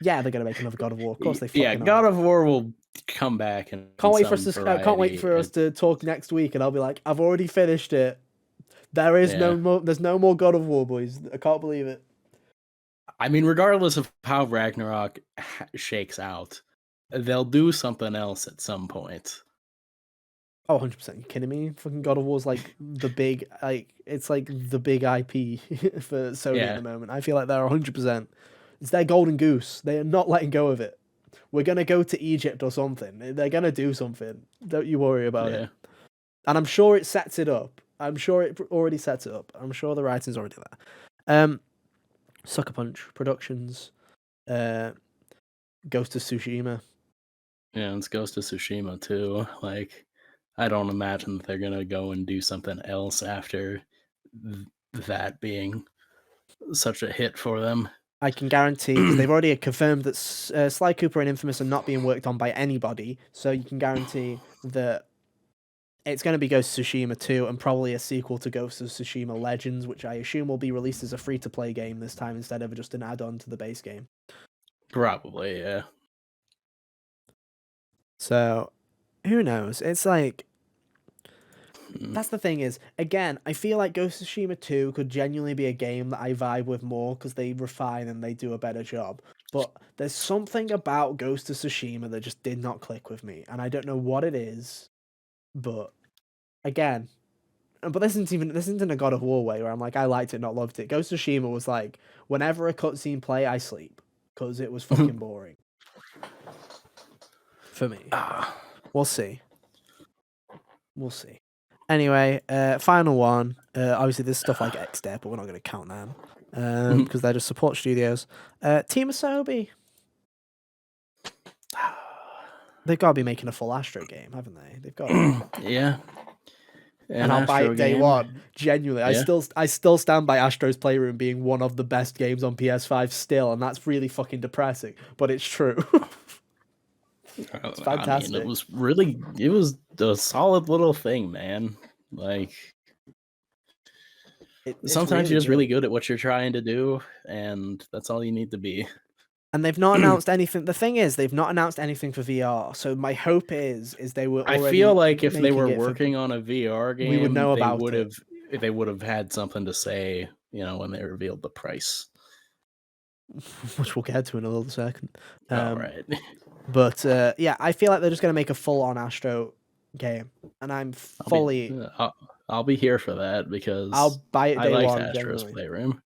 [SPEAKER 1] yeah, they're gonna make another God of War. Of course they
[SPEAKER 2] Yeah,
[SPEAKER 1] fucking are.
[SPEAKER 2] God of War will come back in
[SPEAKER 1] Can't wait for us
[SPEAKER 2] some
[SPEAKER 1] to can't wait
[SPEAKER 2] variety.
[SPEAKER 1] for us to talk next week, and I'll be like, I've already finished it. There is
[SPEAKER 2] Yeah.
[SPEAKER 1] there's no more God of War, boys. I can't believe it.
[SPEAKER 2] I mean, regardless of how Ragnarok shakes out, they'll do something else at some point.
[SPEAKER 1] Oh, 100%. You kidding me? Fucking God of War's like the big, it's like the big IP for Sony at
[SPEAKER 2] Yeah.
[SPEAKER 1] the moment. I feel like they're 100%. It's their golden goose. They are not letting go of it. We're going to go to Egypt or something. They're going to do something. Don't you worry about
[SPEAKER 2] Yeah.
[SPEAKER 1] it. And I'm sure it sets it up. I'm sure it already sets it up. I'm sure the writing's already there. Sucker Punch Productions, Ghost of Tsushima.
[SPEAKER 2] Yeah, it's Ghost of Tsushima too. Like, I don't imagine that they're gonna go and do something else after that being such a hit for them.
[SPEAKER 1] I can guarantee, because they've already confirmed that Sly Cooper and Infamous are not being worked on by anybody, so you can guarantee that it's going to be Ghost of Tsushima 2 and probably a sequel to Ghost of Tsushima Legends, which I assume will be released as a free-to-play game this time instead of just an add-on to the base game.
[SPEAKER 2] Probably, yeah.
[SPEAKER 1] So, who knows? It's like,
[SPEAKER 2] Mm.
[SPEAKER 1] that's the thing is, again, I feel like Ghost of Tsushima 2 could genuinely be a game that I vibe with more because they refine and they do a better job. But there's something about Ghost of Tsushima that just did not click with me, and I don't know what it is. But again, this isn't a God of War way where I'm like I liked it, not loved it. Ghost of Tsushima was like whenever a cutscene play, I sleep because it was fucking boring for me. We'll see. We'll see. Anyway, final one. Obviously, there's stuff like X-Dead, but we're not going to count them because they're just support studios. Team Asobi. They've got to be making a full Astro game, haven't they? They've got to.
[SPEAKER 2] Yeah.
[SPEAKER 1] and I'll buy
[SPEAKER 2] Astro
[SPEAKER 1] it day
[SPEAKER 2] game.
[SPEAKER 1] one. Genuinely,
[SPEAKER 2] Yeah.
[SPEAKER 1] I still stand by Astro's Playroom being one of the best games on PS5 still, and that's really fucking depressing, but it's true. It's
[SPEAKER 2] I mean,
[SPEAKER 1] fantastic.
[SPEAKER 2] it was a solid little thing, man. Like,
[SPEAKER 1] It's
[SPEAKER 2] sometimes
[SPEAKER 1] really
[SPEAKER 2] you're just really
[SPEAKER 1] good.
[SPEAKER 2] good at what you're trying to do, and that's all you need to be.
[SPEAKER 1] And they've not announced anything. The thing is, they've not announced anything for VR. So my hope is they were
[SPEAKER 2] I feel
[SPEAKER 1] already
[SPEAKER 2] like if they
[SPEAKER 1] making
[SPEAKER 2] were
[SPEAKER 1] it for.
[SPEAKER 2] working on a VR
[SPEAKER 1] We would
[SPEAKER 2] game,
[SPEAKER 1] know about it,
[SPEAKER 2] they would have had something to say, when they revealed the price.
[SPEAKER 1] which we'll get to in a little second.
[SPEAKER 2] All right.
[SPEAKER 1] But yeah, I feel like they're just gonna make a full-on Astro game, and I'm
[SPEAKER 2] I'll be
[SPEAKER 1] fully.
[SPEAKER 2] I'll be here for that
[SPEAKER 1] I'll
[SPEAKER 2] because
[SPEAKER 1] buy it
[SPEAKER 2] I
[SPEAKER 1] day
[SPEAKER 2] liked
[SPEAKER 1] one,
[SPEAKER 2] Astro's
[SPEAKER 1] genuinely.
[SPEAKER 2] Playroom.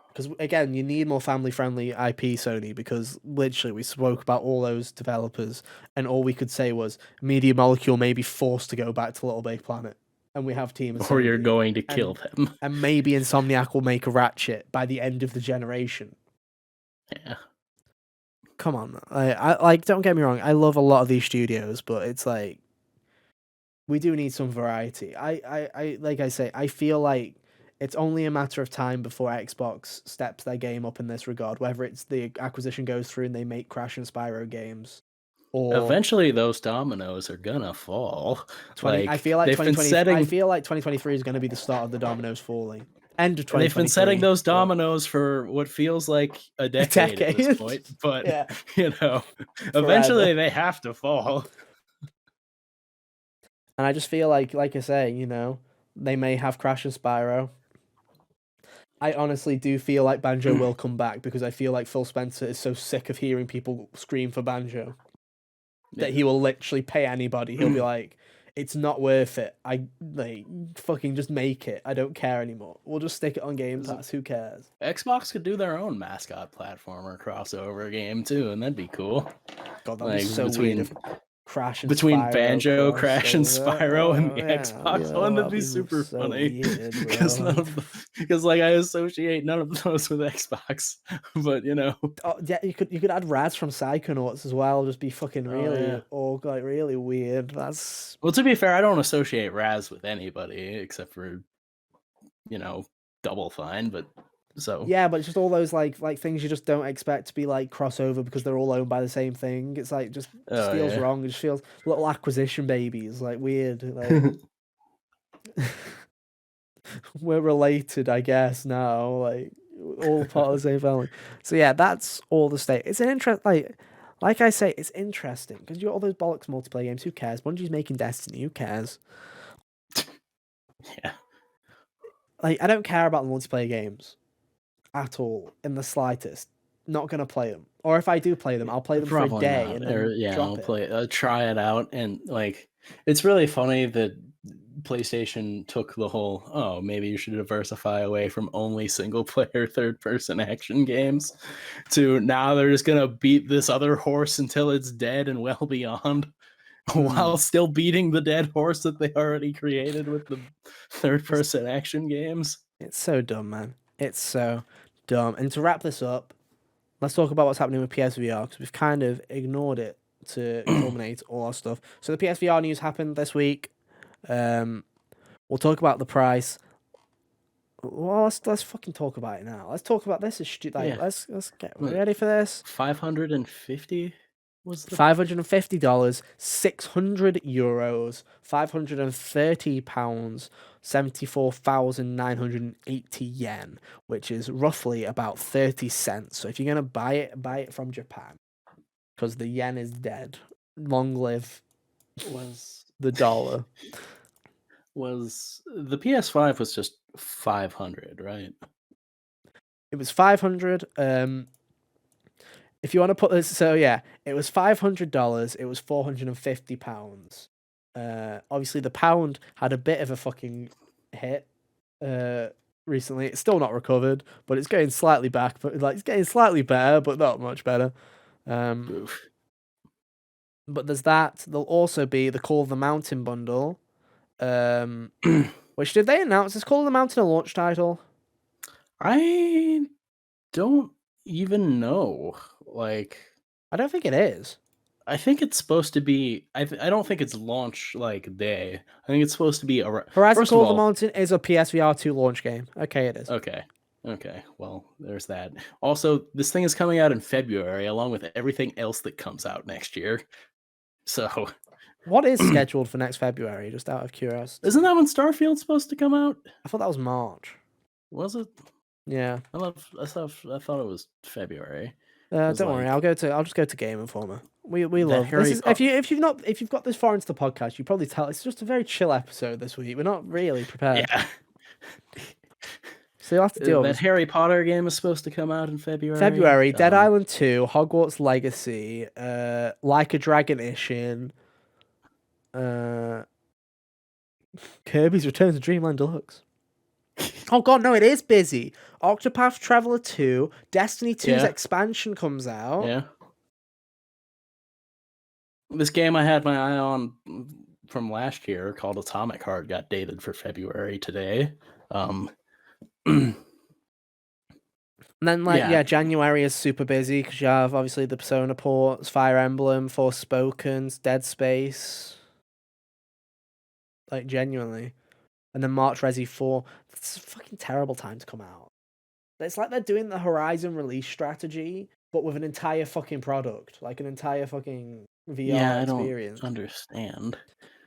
[SPEAKER 1] Because again, you need more family-friendly IP, Sony. Because literally, we spoke about all those developers, and all we could say was Media Molecule may be forced to go back to Little Big Planet, and we have Team
[SPEAKER 2] Or you're
[SPEAKER 1] Acidity,
[SPEAKER 2] going to kill
[SPEAKER 1] and
[SPEAKER 2] them.
[SPEAKER 1] maybe Insomniac will make a Ratchet by the end of the generation.
[SPEAKER 2] Yeah.
[SPEAKER 1] Come on, I like. Don't get me wrong, I love a lot of these studios, but it's like we do need some variety. I like I say, I feel like it's only a matter of time before Xbox steps their game up in this regard, whether it's the acquisition goes through and they make Crash and Spyro games, or
[SPEAKER 2] Eventually those dominoes are gonna fall.
[SPEAKER 1] 20. I
[SPEAKER 2] Like
[SPEAKER 1] feel like
[SPEAKER 2] they've been
[SPEAKER 1] 2020. I
[SPEAKER 2] setting
[SPEAKER 1] feel like 2023 is going to be the start of the dominoes falling. End of
[SPEAKER 2] they've been setting
[SPEAKER 1] 2023.
[SPEAKER 2] those dominoes for what feels like a
[SPEAKER 1] A
[SPEAKER 2] decade at this
[SPEAKER 1] decade.
[SPEAKER 2] point, but
[SPEAKER 1] Yeah,
[SPEAKER 2] eventually
[SPEAKER 1] forever.
[SPEAKER 2] they have to fall.
[SPEAKER 1] And I just feel like I say, they may have Crash and Spyro. I honestly do feel like Banjo will come back because I feel like Phil Spencer is so sick of hearing people scream for Banjo that he will literally pay anybody. He'll be like, "It's not worth it. I like fucking just make it. I don't care anymore. We'll just stick it on Game Pass. Who cares?"
[SPEAKER 2] Xbox could do their own mascot platformer crossover game too, and that'd be cool.
[SPEAKER 1] God, that'd be
[SPEAKER 2] Like
[SPEAKER 1] so weird if Crash and
[SPEAKER 2] between
[SPEAKER 1] Spyro
[SPEAKER 2] Banjo, Crash, and Spyro, and the Xbox one, that'd
[SPEAKER 1] that'd
[SPEAKER 2] be
[SPEAKER 1] be
[SPEAKER 2] super
[SPEAKER 1] so
[SPEAKER 2] funny.
[SPEAKER 1] weird,
[SPEAKER 2] Because
[SPEAKER 1] bro.
[SPEAKER 2] like I associate none of those with Xbox, but
[SPEAKER 1] Oh, yeah, you could add Raz from Psychonauts as well. Just be fucking
[SPEAKER 2] oh yeah.
[SPEAKER 1] really like really weird. That's
[SPEAKER 2] Well, to be fair, I don't associate Raz with anybody except for Double Fine, but so
[SPEAKER 1] yeah, but it's just all those like things you just don't expect to be like crossover because they're all owned by the same thing. It's like just
[SPEAKER 2] oh
[SPEAKER 1] feels
[SPEAKER 2] yeah.
[SPEAKER 1] wrong. It just feels little acquisition babies, like weird. Like we're related, I guess now. Like all part of the same family. So yeah, that's all the state. It's an interest. Like I say, it's interesting because you got all those bollocks multiplayer games. Who cares? Bungie's making Destiny. Who cares?
[SPEAKER 2] Yeah.
[SPEAKER 1] Like I don't care about the multiplayer games at all in the slightest. Not gonna play them, or if I do play them, I'll play them for a
[SPEAKER 2] Probably
[SPEAKER 1] day
[SPEAKER 2] not.
[SPEAKER 1] and
[SPEAKER 2] Or
[SPEAKER 1] then
[SPEAKER 2] yeah,
[SPEAKER 1] drop
[SPEAKER 2] I'll
[SPEAKER 1] it.
[SPEAKER 2] play try it out, and like it's really funny that PlayStation took the whole, oh, maybe you should diversify away from only single player third person action games to now they're just gonna beat this other horse until it's dead and well beyond, while still beating the dead horse that they already created with the third person action games.
[SPEAKER 1] It's so dumb, man. It's so dumb. And to wrap this up, let's talk about what's happening with PSVR because we've kind of ignored it to culminate all our stuff. So the PSVR news happened this week. We'll talk about the price. Well, let's fucking talk about it now. Let's talk about this.
[SPEAKER 2] Yeah.
[SPEAKER 1] Let's get ready for this.
[SPEAKER 2] 550 was the
[SPEAKER 1] $550, €600, £530, 74,980 yen, which is roughly about 30 cents. So if you're gonna buy it from Japan, because the yen is dead. Long live
[SPEAKER 2] was
[SPEAKER 1] the dollar.
[SPEAKER 2] was the PS5 was just 500, right?
[SPEAKER 1] It was 500. If you want to put this, so yeah, it was $500. It was £450. Obviously the pound had a bit of a fucking hit. Recently, it's still not recovered, but it's getting slightly back. But like it's getting slightly better, but not much better.
[SPEAKER 2] Oof.
[SPEAKER 1] But there's that. There'll also be the Call of the Mountain bundle. Which did they announce? Is Call of the Mountain a launch title?
[SPEAKER 2] I don't even know. Like,
[SPEAKER 1] I don't think it is.
[SPEAKER 2] I think it's supposed to be. I don't think it's launch like day. I think it's supposed to be a.
[SPEAKER 1] Horizon
[SPEAKER 2] First of
[SPEAKER 1] Call of the
[SPEAKER 2] all,
[SPEAKER 1] Mountain is a PSVR 2 launch game. Okay, it is.
[SPEAKER 2] okay, okay. Well, there's that. Also, this thing is coming out in February, along with everything else that comes out next year. So,
[SPEAKER 1] What is scheduled for next February, just out of curiosity?
[SPEAKER 2] isn't that when Starfield's supposed to come out?
[SPEAKER 1] I thought that was March.
[SPEAKER 2] Was it?
[SPEAKER 1] Yeah.
[SPEAKER 2] I thought it was February.
[SPEAKER 1] Don't
[SPEAKER 2] was
[SPEAKER 1] worry,
[SPEAKER 2] like
[SPEAKER 1] I'll just go to Game Informer. We
[SPEAKER 2] that
[SPEAKER 1] love this
[SPEAKER 2] Harry
[SPEAKER 1] is
[SPEAKER 2] Potter.
[SPEAKER 1] if you've got this far into the podcast, you probably tell it's just a very chill episode this week. We're not really prepared.
[SPEAKER 2] Yeah.
[SPEAKER 1] So you'll have to deal with
[SPEAKER 2] That
[SPEAKER 1] this.
[SPEAKER 2] Harry Potter game is supposed to come out in February.
[SPEAKER 1] February, Dead Island 2, Hogwarts Legacy, Like a Dragon Ishin, Kirby's Return to Dreamland Deluxe. Oh god, no, it is busy. Octopath Traveler 2, Destiny 2's expansion comes out.
[SPEAKER 2] Yeah. This game I had my eye on from last year called Atomic Heart got dated for February today.
[SPEAKER 1] And then, January is super busy because you have obviously the Persona ports, Fire Emblem, Forspoken's, Dead Space. Like, genuinely. And then March Resi 4. It's a fucking terrible time to come out. It's like they're doing the Horizon release strategy, but with an entire fucking product. Like, an entire fucking VR experience.
[SPEAKER 2] I don't understand.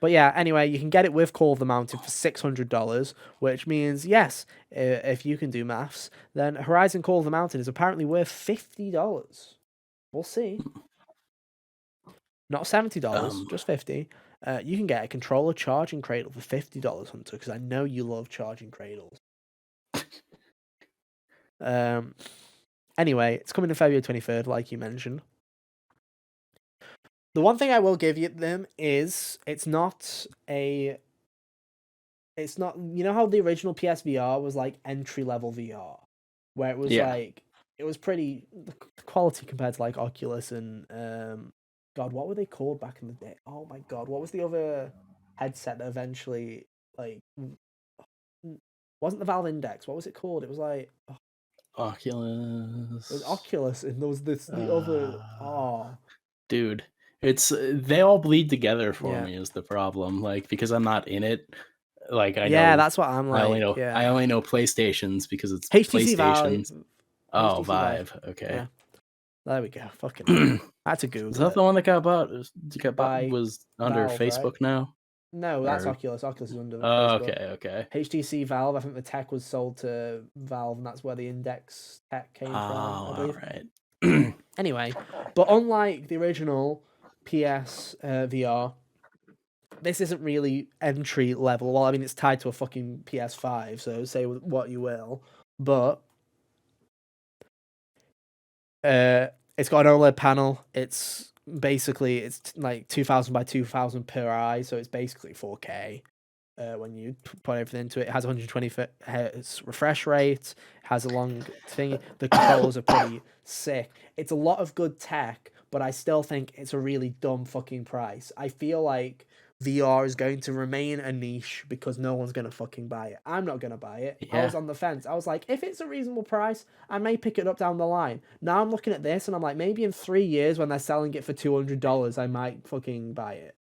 [SPEAKER 1] But yeah, anyway, you can get it with Call of the Mountain for $600, which means, yes, if you can do maths, then Horizon Call of the Mountain is apparently worth $50. We'll see. Not $70, just $50. You can get a controller charging cradle for $50, Hunter, because I know you love charging cradles. Anyway, it's coming in February 23rd, like you mentioned. The one thing I will give you them is it's not you know how the original PSVR was like entry level VR, where it was like it was pretty the quality compared to like Oculus and God, what were they called back in the day? Oh my God, what was the other headset that eventually like wasn't the Valve Index? What was it called? It was like
[SPEAKER 2] Oculus.
[SPEAKER 1] It was Oculus, and there was the other. Oh,
[SPEAKER 2] dude, it's they all bleed together for me is the problem. Like because I'm not in it. Like I know.
[SPEAKER 1] Yeah, that's what I'm like.
[SPEAKER 2] I only know PlayStations because it's
[SPEAKER 1] HTC
[SPEAKER 2] PlayStations.
[SPEAKER 1] Oh,
[SPEAKER 2] Vive. Okay.
[SPEAKER 1] Yeah. There we go. Fucking. That's a Google.
[SPEAKER 2] Is that the one that got bought? Was under
[SPEAKER 1] Valve,
[SPEAKER 2] Facebook
[SPEAKER 1] right?
[SPEAKER 2] now?
[SPEAKER 1] No, that's Oculus. Oculus is under Facebook.
[SPEAKER 2] Okay.
[SPEAKER 1] HTC Valve. I think the tech was sold to Valve, and that's where the Index tech came from. I believe.
[SPEAKER 2] Right.
[SPEAKER 1] Anyway, but unlike the original PS VR, this isn't really entry level. Well, I mean, it's tied to a fucking PS5, so say what you will. But it's got an OLED panel. It's like 2000 by 2000 per eye, so it's basically 4K. When you put everything into it, it has 120 Hz refresh rate. Has a long thing. The controls are pretty sick. It's a lot of good tech, but I still think it's a really dumb fucking price. I feel like VR is going to remain a niche because no one's going to fucking buy it. I'm not going to buy it. Yeah. I was on the fence. I was like, if it's a reasonable price, I may pick it up down the line. Now I'm looking at this and I'm like, maybe in 3 years when they're selling it for $200, I might fucking buy it.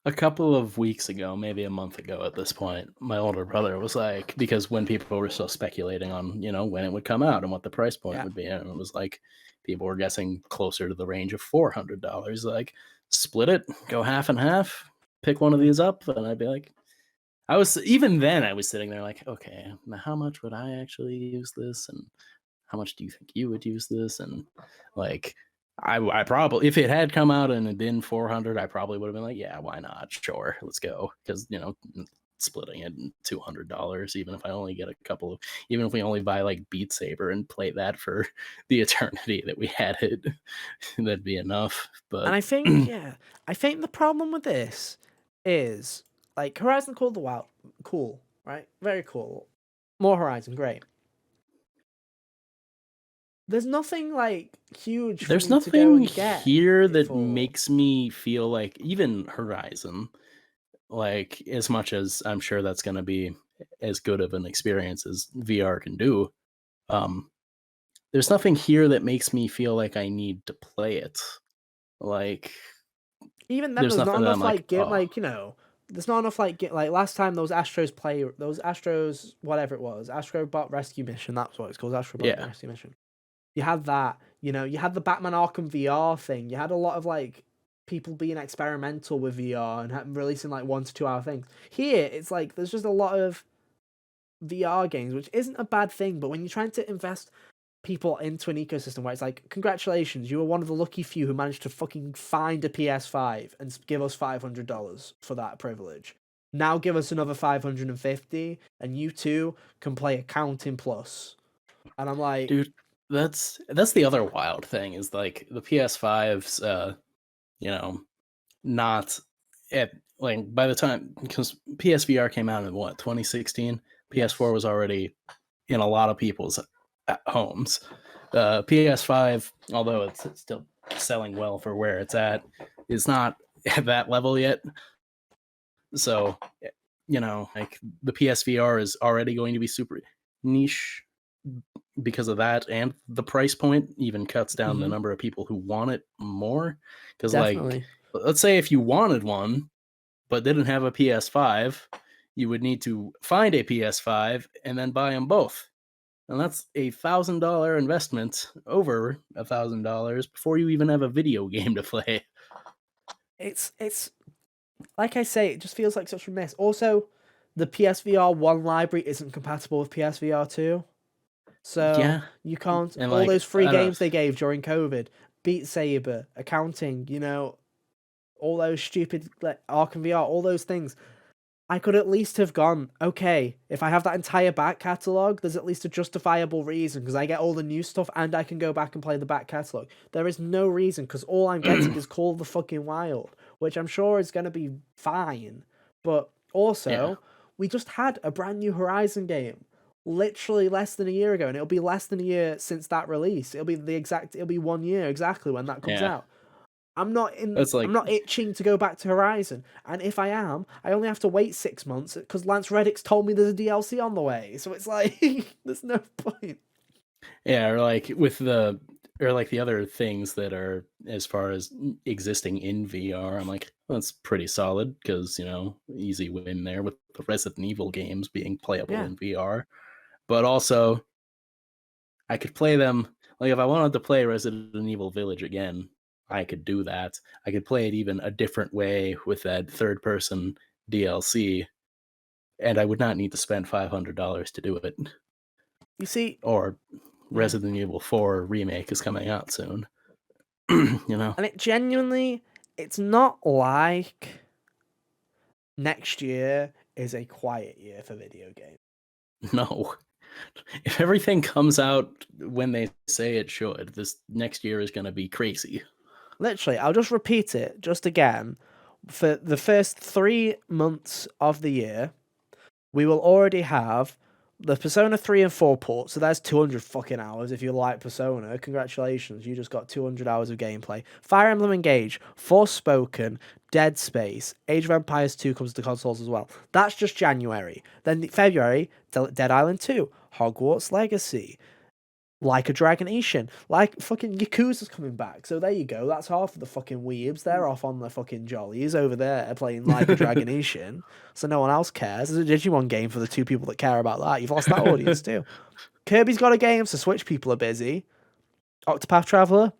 [SPEAKER 2] A couple of weeks ago, maybe a month ago at this point, my older brother was like, because when people were still speculating on, when it would come out and what the price point would be, and it was like, people were guessing closer to the range of $400. Like, split it, go half and half, pick one of these up, and I'd be like, I was sitting there like, okay, now how much would I actually use this, and how much do you think you would use this, and like, I probably, if it had come out and it been 400, I probably would have been like, yeah, why not? Sure, let's go, because splitting it $200, even if I only get even if we only buy like Beat Saber and play that for the eternity that we had it, that'd be enough. But
[SPEAKER 1] and I think the problem with this is like Horizon Call of the Wild, cool, right? Very cool. More Horizon, great. There's nothing like huge.
[SPEAKER 2] There's nothing here that makes me feel like even Horizon, like as much as I'm sure that's going to be as good of an experience as VR can do. There's nothing here that makes me feel like I need to play it. Like
[SPEAKER 1] Even then,
[SPEAKER 2] There's
[SPEAKER 1] there's not
[SPEAKER 2] nothing that I'm
[SPEAKER 1] enough
[SPEAKER 2] like,
[SPEAKER 1] like get
[SPEAKER 2] oh,
[SPEAKER 1] like there's not enough like last time those Astros whatever it was Astrobot Rescue Mission, that's what it's called, Astrobot
[SPEAKER 2] yeah,
[SPEAKER 1] Rescue Mission. You had that, you had the Batman Arkham VR thing. You had a lot of like people being experimental with VR and releasing like 1 to 2 hour things. Here, it's like there's just a lot of VR games, which isn't a bad thing, but when you're trying to invest people into an ecosystem where it's like, congratulations, you were one of the lucky few who managed to fucking find a PS5 and give us $500 for that privilege. Now give us another 550, and you too can play Accounting Plus. And I'm like,
[SPEAKER 2] dude, that's the other wild thing is like the PS5's, you know, not at like by the time because PSVR came out in what 2016, PS4
[SPEAKER 1] yes,
[SPEAKER 2] was already in a lot of people's homes. PS5, although it's still selling well for where it's at, is not at that level yet. So, like the PSVR is already going to be super niche because of that, and the price point even cuts down the
[SPEAKER 1] mm-hmm,
[SPEAKER 2] number of people who want it more. Because, like,
[SPEAKER 1] definitely.
[SPEAKER 2] let's say if you wanted one but didn't have a PS5, you would need to find a PS5 and then buy them both. And that's $1,000 investment, over $1,000 before you even have a video game to play.
[SPEAKER 1] It's like I say, it just feels like such a mess. Also, the PSVR 1 library isn't compatible with PSVR 2. So
[SPEAKER 2] Yeah,
[SPEAKER 1] you can't,
[SPEAKER 2] and
[SPEAKER 1] all
[SPEAKER 2] like
[SPEAKER 1] those free
[SPEAKER 2] I don't.
[SPEAKER 1] games they gave during COVID, Beat Saber, Accounting, all those stupid like Arkham VR, all those things. I could at least have gone, okay, if I have that entire back catalogue, there's at least a justifiable reason because I get all the new stuff and I can go back and play the back catalogue. There is no reason because all I'm getting is Call of the fucking Wild, which I'm sure is going to be fine. But
[SPEAKER 2] Yeah,
[SPEAKER 1] also, we just had a brand new Horizon game literally less than a year ago, and it'll be less than a year since that release. It'll be 1 year exactly when that comes
[SPEAKER 2] yeah.
[SPEAKER 1] out. I'm not
[SPEAKER 2] That's
[SPEAKER 1] I'm
[SPEAKER 2] like,
[SPEAKER 1] not itching to go back to Horizon, and if I am, I only have to wait 6 months because Lance Reddick's told me there's a DLC on the way. So it's like there's no point.
[SPEAKER 2] yeah, or like with the or like the other things that are as far as existing in VR. I'm like, well, that's pretty solid because easy win there with the Resident Evil games being playable
[SPEAKER 1] Yeah,
[SPEAKER 2] in VR. But also, I could play them like if I wanted to play Resident Evil Village again, I could do that. I could play it even a different way with that third person DLC, and I would not need to spend $500 to do it.
[SPEAKER 1] you see,
[SPEAKER 2] Or
[SPEAKER 1] yeah,
[SPEAKER 2] Resident Evil 4 remake is coming out soon. you know?
[SPEAKER 1] and it genuinely, it's not like next year is a quiet year for video games.
[SPEAKER 2] No. If everything comes out when they say it should, this next year is going to be crazy.
[SPEAKER 1] Literally, I'll just repeat it just again. For the first 3 months of the year, we will already have the Persona 3 and 4 ports, so that's 200 fucking hours if you like Persona. Congratulations, you just got 200 hours of gameplay. Fire Emblem Engage, Forspoken, Dead Space, Age of Empires 2 comes to consoles as well. That's just January. Then February, Dead Island 2, Hogwarts Legacy, Like a Dragon Ishin, like fucking Yakuza's coming back. So there you go. That's half of the fucking weebs. They're off on the fucking jollies over there playing Like a Dragon Ishin. So no one else cares. There's a Digimon game for the two people that care about that. You've lost that audience too. Kirby's got a game, so Switch people are busy. Octopath Traveler,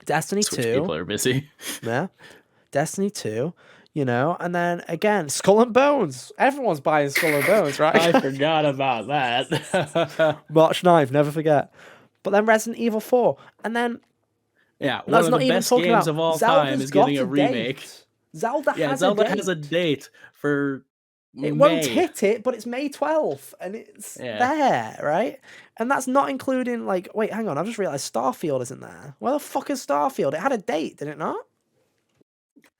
[SPEAKER 1] Destiny
[SPEAKER 2] Switch
[SPEAKER 1] 2.
[SPEAKER 2] people are busy.
[SPEAKER 1] Yeah. Destiny 2. And then again, Skull and Bones. Everyone's buying Skull and Bones, right?
[SPEAKER 2] I forgot about that.
[SPEAKER 1] March 9th, never forget. But then Resident Evil 4. And then
[SPEAKER 2] Yeah, one
[SPEAKER 1] let's
[SPEAKER 2] of the
[SPEAKER 1] not even
[SPEAKER 2] best
[SPEAKER 1] talk
[SPEAKER 2] games
[SPEAKER 1] about
[SPEAKER 2] of all time
[SPEAKER 1] Zelda's
[SPEAKER 2] is getting
[SPEAKER 1] got
[SPEAKER 2] a
[SPEAKER 1] a
[SPEAKER 2] remake.
[SPEAKER 1] date. Zelda
[SPEAKER 2] Yeah,
[SPEAKER 1] has a
[SPEAKER 2] Zelda has a
[SPEAKER 1] date.
[SPEAKER 2] date for
[SPEAKER 1] It won't
[SPEAKER 2] May.
[SPEAKER 1] hit it, but it's May 12th, and it's
[SPEAKER 2] Yeah.
[SPEAKER 1] there, right? And that's not including, like, wait, hang on, I've just realised Starfield isn't there. Where the fuck is Starfield? It had a date, did it not?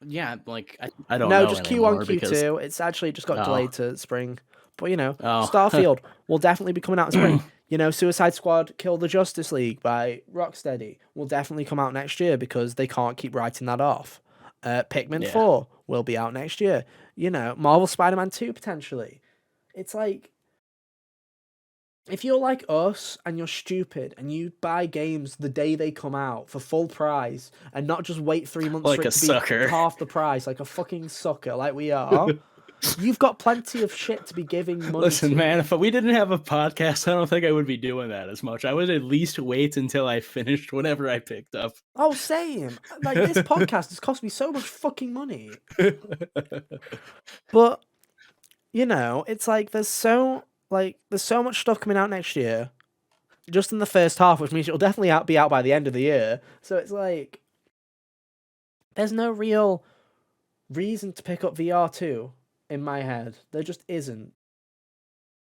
[SPEAKER 2] Yeah, like I don't
[SPEAKER 1] No,
[SPEAKER 2] know
[SPEAKER 1] just Q1,
[SPEAKER 2] anymore because
[SPEAKER 1] Q2. It's actually just got
[SPEAKER 2] oh
[SPEAKER 1] delayed to spring. But,
[SPEAKER 2] oh
[SPEAKER 1] Starfield will definitely be coming out in spring. Suicide Squad Kill the Justice League by Rocksteady will definitely come out next year because they can't keep writing that off. Pikmin
[SPEAKER 2] yeah.
[SPEAKER 1] 4 will be out next year. Marvel Spider-Man 2 potentially. It's like if you're like us and you're stupid and you buy games the day they come out for full price and not just wait 3 months for
[SPEAKER 2] Like
[SPEAKER 1] it
[SPEAKER 2] a
[SPEAKER 1] to be
[SPEAKER 2] sucker.
[SPEAKER 1] half the price like a fucking sucker like we are, you've got plenty of shit to be giving money
[SPEAKER 2] Listen, man,
[SPEAKER 1] to.
[SPEAKER 2] if we didn't have a podcast, I don't think I would be doing that as much. I would at least wait until I finished whatever I picked up.
[SPEAKER 1] Oh, same. Like, this podcast has cost me so much fucking money. But, it's like there's so much stuff coming out next year, just in the first half, which means it'll definitely be out by the end of the year. So it's like there's no real reason to pick up VR2 in my head. There just isn't.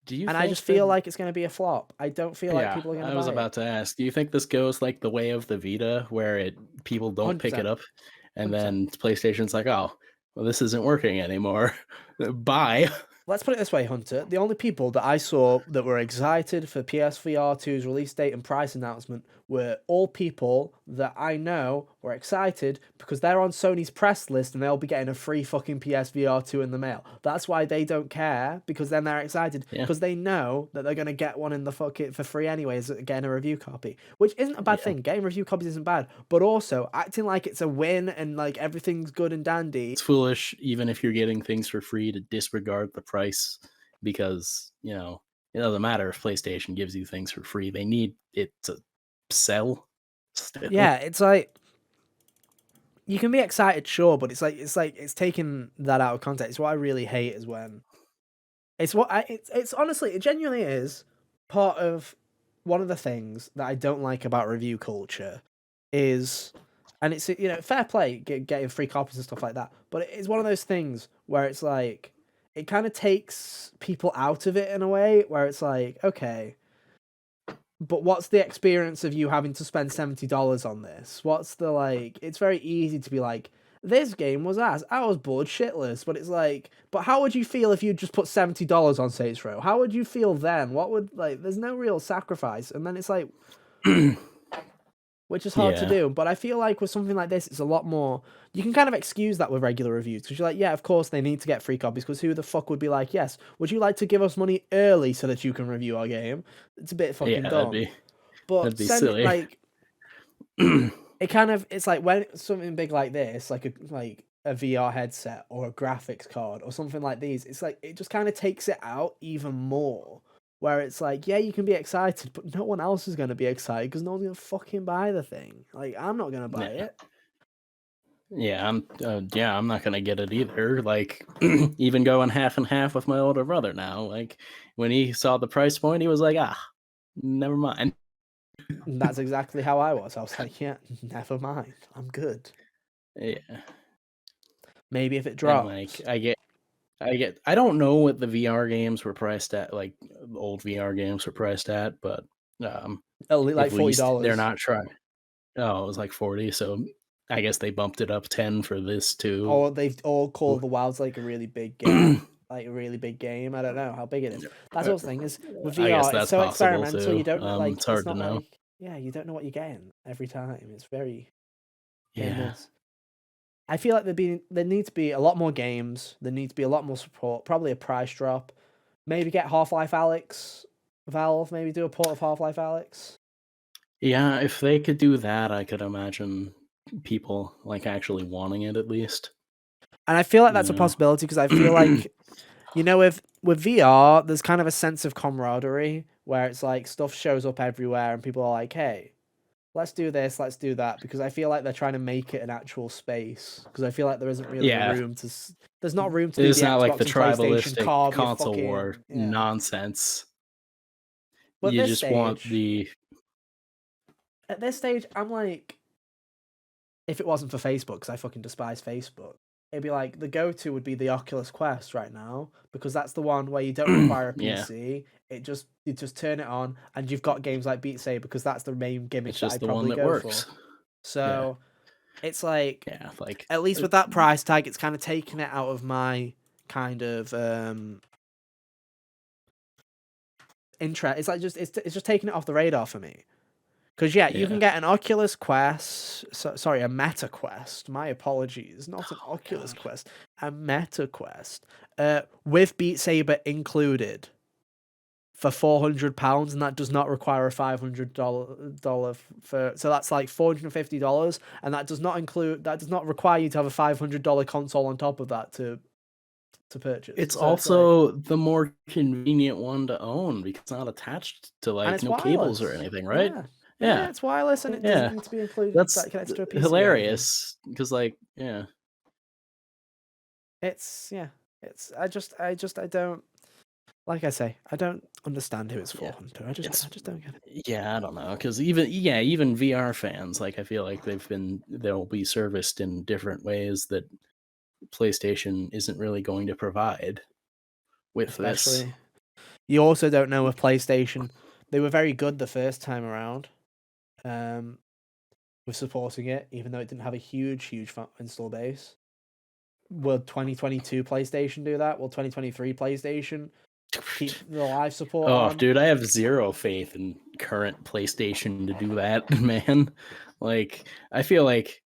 [SPEAKER 2] Do you
[SPEAKER 1] And I
[SPEAKER 2] think
[SPEAKER 1] just feel
[SPEAKER 2] that?
[SPEAKER 1] like it's going to be a flop. I don't feel like
[SPEAKER 2] Yeah,
[SPEAKER 1] people are going to
[SPEAKER 2] I was
[SPEAKER 1] buy
[SPEAKER 2] about
[SPEAKER 1] it.
[SPEAKER 2] to ask. Do you think this goes like the way of the Vita, where people don't pick it
[SPEAKER 1] 100%.
[SPEAKER 2] up, and
[SPEAKER 1] 100%.
[SPEAKER 2] then PlayStation's like, oh, well, this isn't working anymore. Bye.
[SPEAKER 1] Let's put it this way, Hunter. The only people that I saw that were excited for PSVR 2's release date and price announcement were all people that I know were excited because they're on Sony's press list and they'll be getting a free fucking PSVR 2 in the mail. That's why they don't care, because then they're excited
[SPEAKER 2] Yeah,
[SPEAKER 1] because they know that they're going to get one in the fucking for free anyways, getting a review copy, which isn't a bad
[SPEAKER 2] yeah.
[SPEAKER 1] thing. Getting review copies isn't bad, but also acting like it's a win and like everything's good and dandy.
[SPEAKER 2] It's foolish, even if you're getting things for free, to disregard the price, because it doesn't matter if PlayStation gives you things for free. They need it to sell
[SPEAKER 1] Yeah,
[SPEAKER 2] still.
[SPEAKER 1] it's like you can be excited, sure, but it's taking that out of context. It's what I really hate is when it's honestly, it genuinely is part of one of the things that I don't like about review culture is, and it's fair play getting free copies and stuff like that, but it's one of those things where it's like it kind of takes people out of it in a way where it's like, okay, but what's the experience of you having to spend $70 on this? What's the like? It's very easy to be like, this game was ass. I was bored shitless. But it's like, but how would you feel if you just put $70 on Saints Row? How would you feel then? What would like? There's no real sacrifice, and then it's like, which is hard to
[SPEAKER 2] Yeah,
[SPEAKER 1] do. But I feel like with something like this, it's a lot more. You can kind of excuse that with regular reviews because you're like, yeah, of course they need to get free copies because who the fuck would be like, yes, would you like to give us money early so that you can review our game? It's a bit fucking
[SPEAKER 2] yeah,
[SPEAKER 1] dumb.
[SPEAKER 2] that'd
[SPEAKER 1] But
[SPEAKER 2] be
[SPEAKER 1] send it
[SPEAKER 2] silly.
[SPEAKER 1] like it's like when something big like this, like a VR headset or a graphics card or something like these, it's like it just kind of takes it out even more. Where it's like, yeah, you can be excited, but no one else is gonna be excited because no one's gonna fucking buy the thing. Like, I'm not gonna buy
[SPEAKER 2] Yeah.
[SPEAKER 1] it.
[SPEAKER 2] I'm not gonna get it either. Like, even going half and half with my older brother now. Like, when he saw the price point, he was like, never mind.
[SPEAKER 1] And that's exactly how I was. I was like, yeah, never mind. I'm good.
[SPEAKER 2] Yeah,
[SPEAKER 1] Maybe if it
[SPEAKER 2] and like,
[SPEAKER 1] drops.
[SPEAKER 2] I don't know what the VR games were priced at, like old VR games were priced at, but
[SPEAKER 1] Like
[SPEAKER 2] at least they're
[SPEAKER 1] $40.
[SPEAKER 2] not trying. Oh, it was like 40, so I guess they bumped it up 10 for this too.
[SPEAKER 1] Or they've all called the Wilds like a really big game. Like a really big game. I don't know how big it is. That's
[SPEAKER 2] Uh,
[SPEAKER 1] also the thing is with
[SPEAKER 2] I guess
[SPEAKER 1] VR, it's
[SPEAKER 2] that's
[SPEAKER 1] so
[SPEAKER 2] possible
[SPEAKER 1] experimental. You
[SPEAKER 2] too.
[SPEAKER 1] don't like.
[SPEAKER 2] It's
[SPEAKER 1] It's
[SPEAKER 2] hard to
[SPEAKER 1] not
[SPEAKER 2] know.
[SPEAKER 1] like, yeah, you don't know what you're getting every time. It's very hit and
[SPEAKER 2] Yeah.
[SPEAKER 1] miss. I feel like there needs to be a lot more games. There needs to be a lot more support. Probably a price drop. Maybe get Half-Life Alex. Valve maybe do a port of Half-Life Alex.
[SPEAKER 2] Yeah, if they could do that, I could imagine people like actually wanting it at least.
[SPEAKER 1] And I feel like
[SPEAKER 2] You
[SPEAKER 1] that's a
[SPEAKER 2] know.
[SPEAKER 1] possibility because I feel like with VR, there's kind of a sense of camaraderie where it's like stuff shows up everywhere and people are like, hey, let's do this, let's do that, because I feel like they're trying to make it an actual space. Because I feel like there isn't really
[SPEAKER 2] Yeah,
[SPEAKER 1] room to. There's not room to do
[SPEAKER 2] it's
[SPEAKER 1] the
[SPEAKER 2] not like the
[SPEAKER 1] Xbox and PlayStation
[SPEAKER 2] tribalistic
[SPEAKER 1] carve your
[SPEAKER 2] console war
[SPEAKER 1] fucking yeah.
[SPEAKER 2] nonsense.
[SPEAKER 1] But
[SPEAKER 2] You just want the
[SPEAKER 1] at this stage, I'm like, if it wasn't for Facebook, because I fucking despise Facebook, it'd be like the go-to would be the Oculus Quest right now because that's the one where you don't require a
[SPEAKER 2] yeah.
[SPEAKER 1] PC. You just turn it on and you've got games like Beat Saber because that's the main gimmick
[SPEAKER 2] It's
[SPEAKER 1] that
[SPEAKER 2] just
[SPEAKER 1] I'd
[SPEAKER 2] the one
[SPEAKER 1] probably
[SPEAKER 2] that
[SPEAKER 1] go for.
[SPEAKER 2] works. Yeah,
[SPEAKER 1] So it's like,
[SPEAKER 2] yeah. Like
[SPEAKER 1] at least with that price tag, it's kind of taken it out of my kind of interest. It's like it's just taking it off the radar for me. Because yeah, you can
[SPEAKER 2] yeah.
[SPEAKER 1] get an Oculus Quest. Sorry, a Meta Quest. My apologies, not an
[SPEAKER 2] Oh
[SPEAKER 1] Oculus
[SPEAKER 2] God.
[SPEAKER 1] Quest, a Meta Quest, with Beat Saber included, for £400, and that does not require a $500 for. So that's like $450, and that does not require you to have a $500 console on top of that to purchase.
[SPEAKER 2] It's
[SPEAKER 1] So
[SPEAKER 2] also the more convenient one to own because it's not attached to
[SPEAKER 1] and
[SPEAKER 2] like
[SPEAKER 1] it's
[SPEAKER 2] no cables or
[SPEAKER 1] wireless.
[SPEAKER 2] anything, right?
[SPEAKER 1] Yeah,
[SPEAKER 2] Yeah,
[SPEAKER 1] it's wireless, and it
[SPEAKER 2] yeah.
[SPEAKER 1] doesn't need to be included
[SPEAKER 2] That's
[SPEAKER 1] that connects to a PC or anything.
[SPEAKER 2] hilarious because, like, yeah.
[SPEAKER 1] It's I don't, like I say, I don't understand who it's for,
[SPEAKER 2] Yeah.
[SPEAKER 1] Hunter. I just don't get it.
[SPEAKER 2] Yeah, I don't know, because even VR fans, like, I feel like they'll be serviced in different ways that PlayStation isn't really going to provide with this.
[SPEAKER 1] Especially, you also don't know if PlayStation. They were very good the first time around, with supporting it, even though it didn't have a huge install base. Will 2022 PlayStation do that? Will 2023 PlayStation keep the live support
[SPEAKER 2] Oh,
[SPEAKER 1] on?
[SPEAKER 2] dude, I have zero faith in current PlayStation to do that, man. Like, I feel like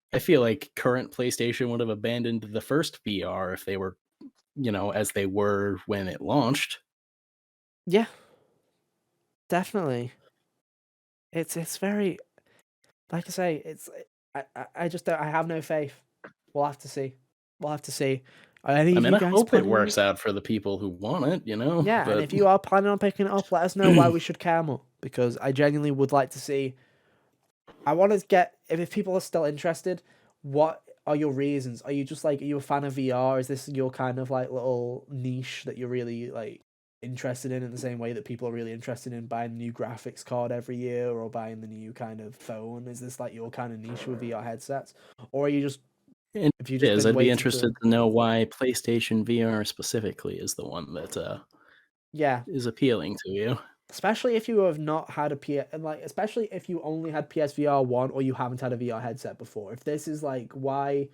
[SPEAKER 2] current PlayStation would have abandoned the first VR if they were, as they were when it launched.
[SPEAKER 1] Yeah, definitely. It's very, like I say, I just don't. I have no faith. We'll have to see. We'll have to see. Are any
[SPEAKER 2] I
[SPEAKER 1] of
[SPEAKER 2] mean,
[SPEAKER 1] you
[SPEAKER 2] I
[SPEAKER 1] guys
[SPEAKER 2] hope it
[SPEAKER 1] planning on
[SPEAKER 2] works out for the people who want it,
[SPEAKER 1] Yeah, and
[SPEAKER 2] but
[SPEAKER 1] if you are planning on picking it up, let us know why we should care more, because I genuinely would like to see. I want to get, if people are still interested, what are your reasons? Are you just like, are you a fan of VR? Is this your kind of like little niche that you're really like interested in the same way that people are really interested in buying the new graphics card every year or buying the new kind of phone? Is this like your kind of niche with VR headsets, or are you just,
[SPEAKER 2] it
[SPEAKER 1] have you just
[SPEAKER 2] is.
[SPEAKER 1] been
[SPEAKER 2] I'd be
[SPEAKER 1] waiting
[SPEAKER 2] interested to know why PlayStation VR specifically is the one that
[SPEAKER 1] Yeah,
[SPEAKER 2] is appealing to you.
[SPEAKER 1] especially if you have not had especially if you only had PSVR 1 or you haven't had a VR headset before. If this is like, why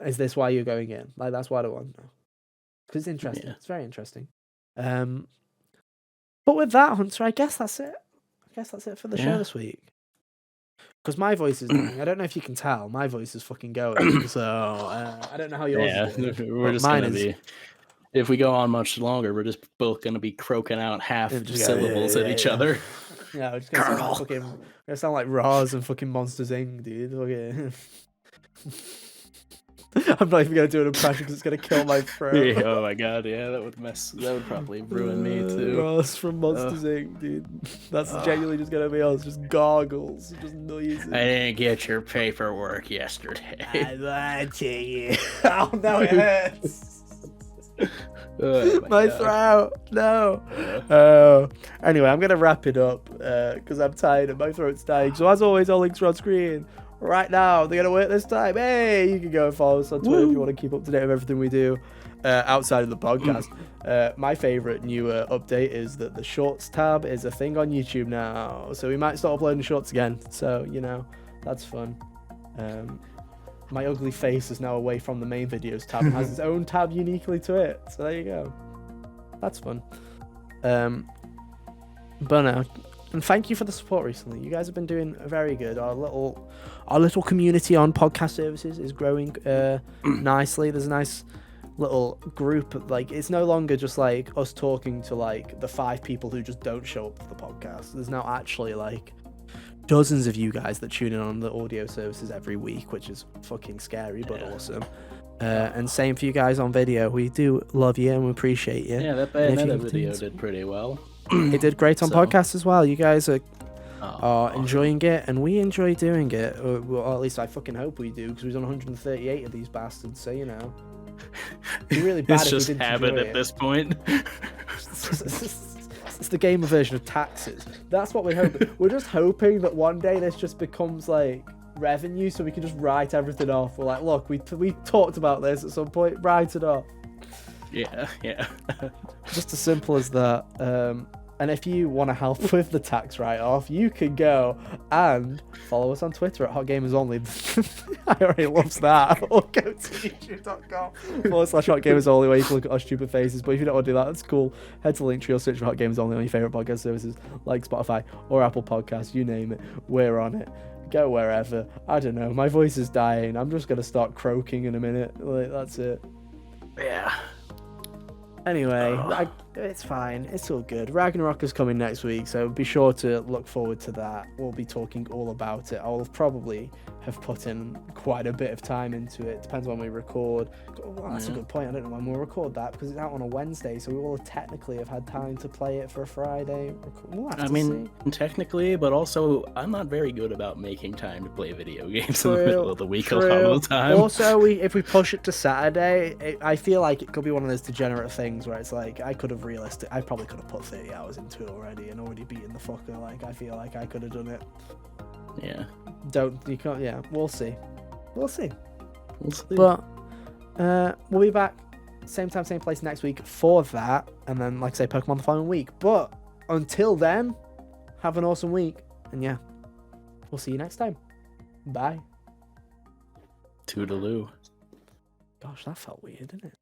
[SPEAKER 1] is this why you're going in? Like, that's what I want to know. Because it's interesting.
[SPEAKER 2] Yeah.
[SPEAKER 1] It's very interesting. But with that, Hunter, I guess that's it. I guess that's it for the show this week. Because my voice is dying. I don't know if you can tell. My voice is fucking going. So I don't know how yours is doing.
[SPEAKER 2] We're just
[SPEAKER 1] mine
[SPEAKER 2] gonna be. If we go on much longer, we're just both gonna be croaking out half syllables at each other.
[SPEAKER 1] Yeah, we're just gonna sound like fucking. Gonna sound like Roz and fucking Monsters Inc., dude. Okay. I'm not even gonna do an impression because it's gonna kill my throat.
[SPEAKER 2] Yeah, oh my god, yeah, that would probably ruin me too.
[SPEAKER 1] Ross from Monsters Inc., dude. That's genuinely just gonna be us, just gargles, just noises.
[SPEAKER 2] I didn't get your paperwork yesterday.
[SPEAKER 1] I lied to you. Oh no, it hurts. my throat. No. Anyway, I'm gonna wrap it up because I'm tired and my throat's dying. So as always, our links are on screen right now. They're gonna work this time. Hey, you can go and follow us on Twitter if you want to keep up to date with everything we do outside of the podcast. My favorite new update is that the shorts tab is a thing on YouTube now, so we might start uploading shorts again. So that's fun. My ugly face is now away from the main videos tab and has its own tab uniquely to it. So there you go. That's fun. But no. And thank you for the support recently. You guys have been doing very good. Our little community on podcast services is growing nicely. There's a nice little group. Like, it's no longer just like us talking to like the 5 people who just don't show up for the podcast. There's now actually like dozens of you guys that tune in on the audio services every week, which is fucking scary but awesome. And same for you guys on video. We do love you and we appreciate you.
[SPEAKER 2] Yeah, that video did pretty well.
[SPEAKER 1] It did great on podcasts as well. You guys are enjoying it, and we enjoy doing it. Or at least I fucking hope we do, because we've done 138 of these bastards. So it'd be really bad.
[SPEAKER 2] It's
[SPEAKER 1] if
[SPEAKER 2] just
[SPEAKER 1] we didn't
[SPEAKER 2] habit at this point.
[SPEAKER 1] It's the gamer version of taxes. That's what we're hoping. We're just hoping that one day this just becomes like revenue, so we can just write everything off. We're like, look, we talked about this at some point. Write it off.
[SPEAKER 2] Yeah.
[SPEAKER 1] Just as simple as that. And if you want to help with the tax write-off, you can go and follow us on Twitter at HotGamersOnly. I already loves that. Or go to youtube.com/HotGamersOnly, where you can look at our stupid faces. But if you don't want to do that, that's cool. Head to Linktree or search for HotGamersOnly on your favourite podcast services like Spotify or Apple Podcasts. You name it, we're on it. Go wherever. I don't know. My voice is dying. I'm just going to start croaking in a minute. Like, that's it.
[SPEAKER 2] Yeah.
[SPEAKER 1] Anyway, It's fine. It's all good. Ragnarok is coming next week, so be sure to look forward to that. We'll be talking all about it. I'll probably have put in quite a bit of time into it. Depends when we record. Well, that's a good point. I don't know when we'll record that because it's out on a Wednesday, so we will technically have had time to play it for a Friday. We'll have to see.
[SPEAKER 2] Technically, but also I'm not very good about making time to play video games in the
[SPEAKER 1] True,
[SPEAKER 2] middle of the week a
[SPEAKER 1] true.
[SPEAKER 2] lot of the time.
[SPEAKER 1] Also, if we push it to Saturday, I feel like it could be one of those degenerate things where it's like I could have I probably could have put 30 hours into it already and already beaten the fucker. Like I feel like I could have done it.
[SPEAKER 2] Yeah.
[SPEAKER 1] You can't. Yeah, we'll see. We'll see.
[SPEAKER 2] We'll see.
[SPEAKER 1] But we'll be back same time, same place next week for that, and then like I say, Pokemon the following week. But until then, have an awesome week, and yeah, we'll see you next time. Bye.
[SPEAKER 2] Toodaloo.
[SPEAKER 1] Gosh, that felt weird, didn't it?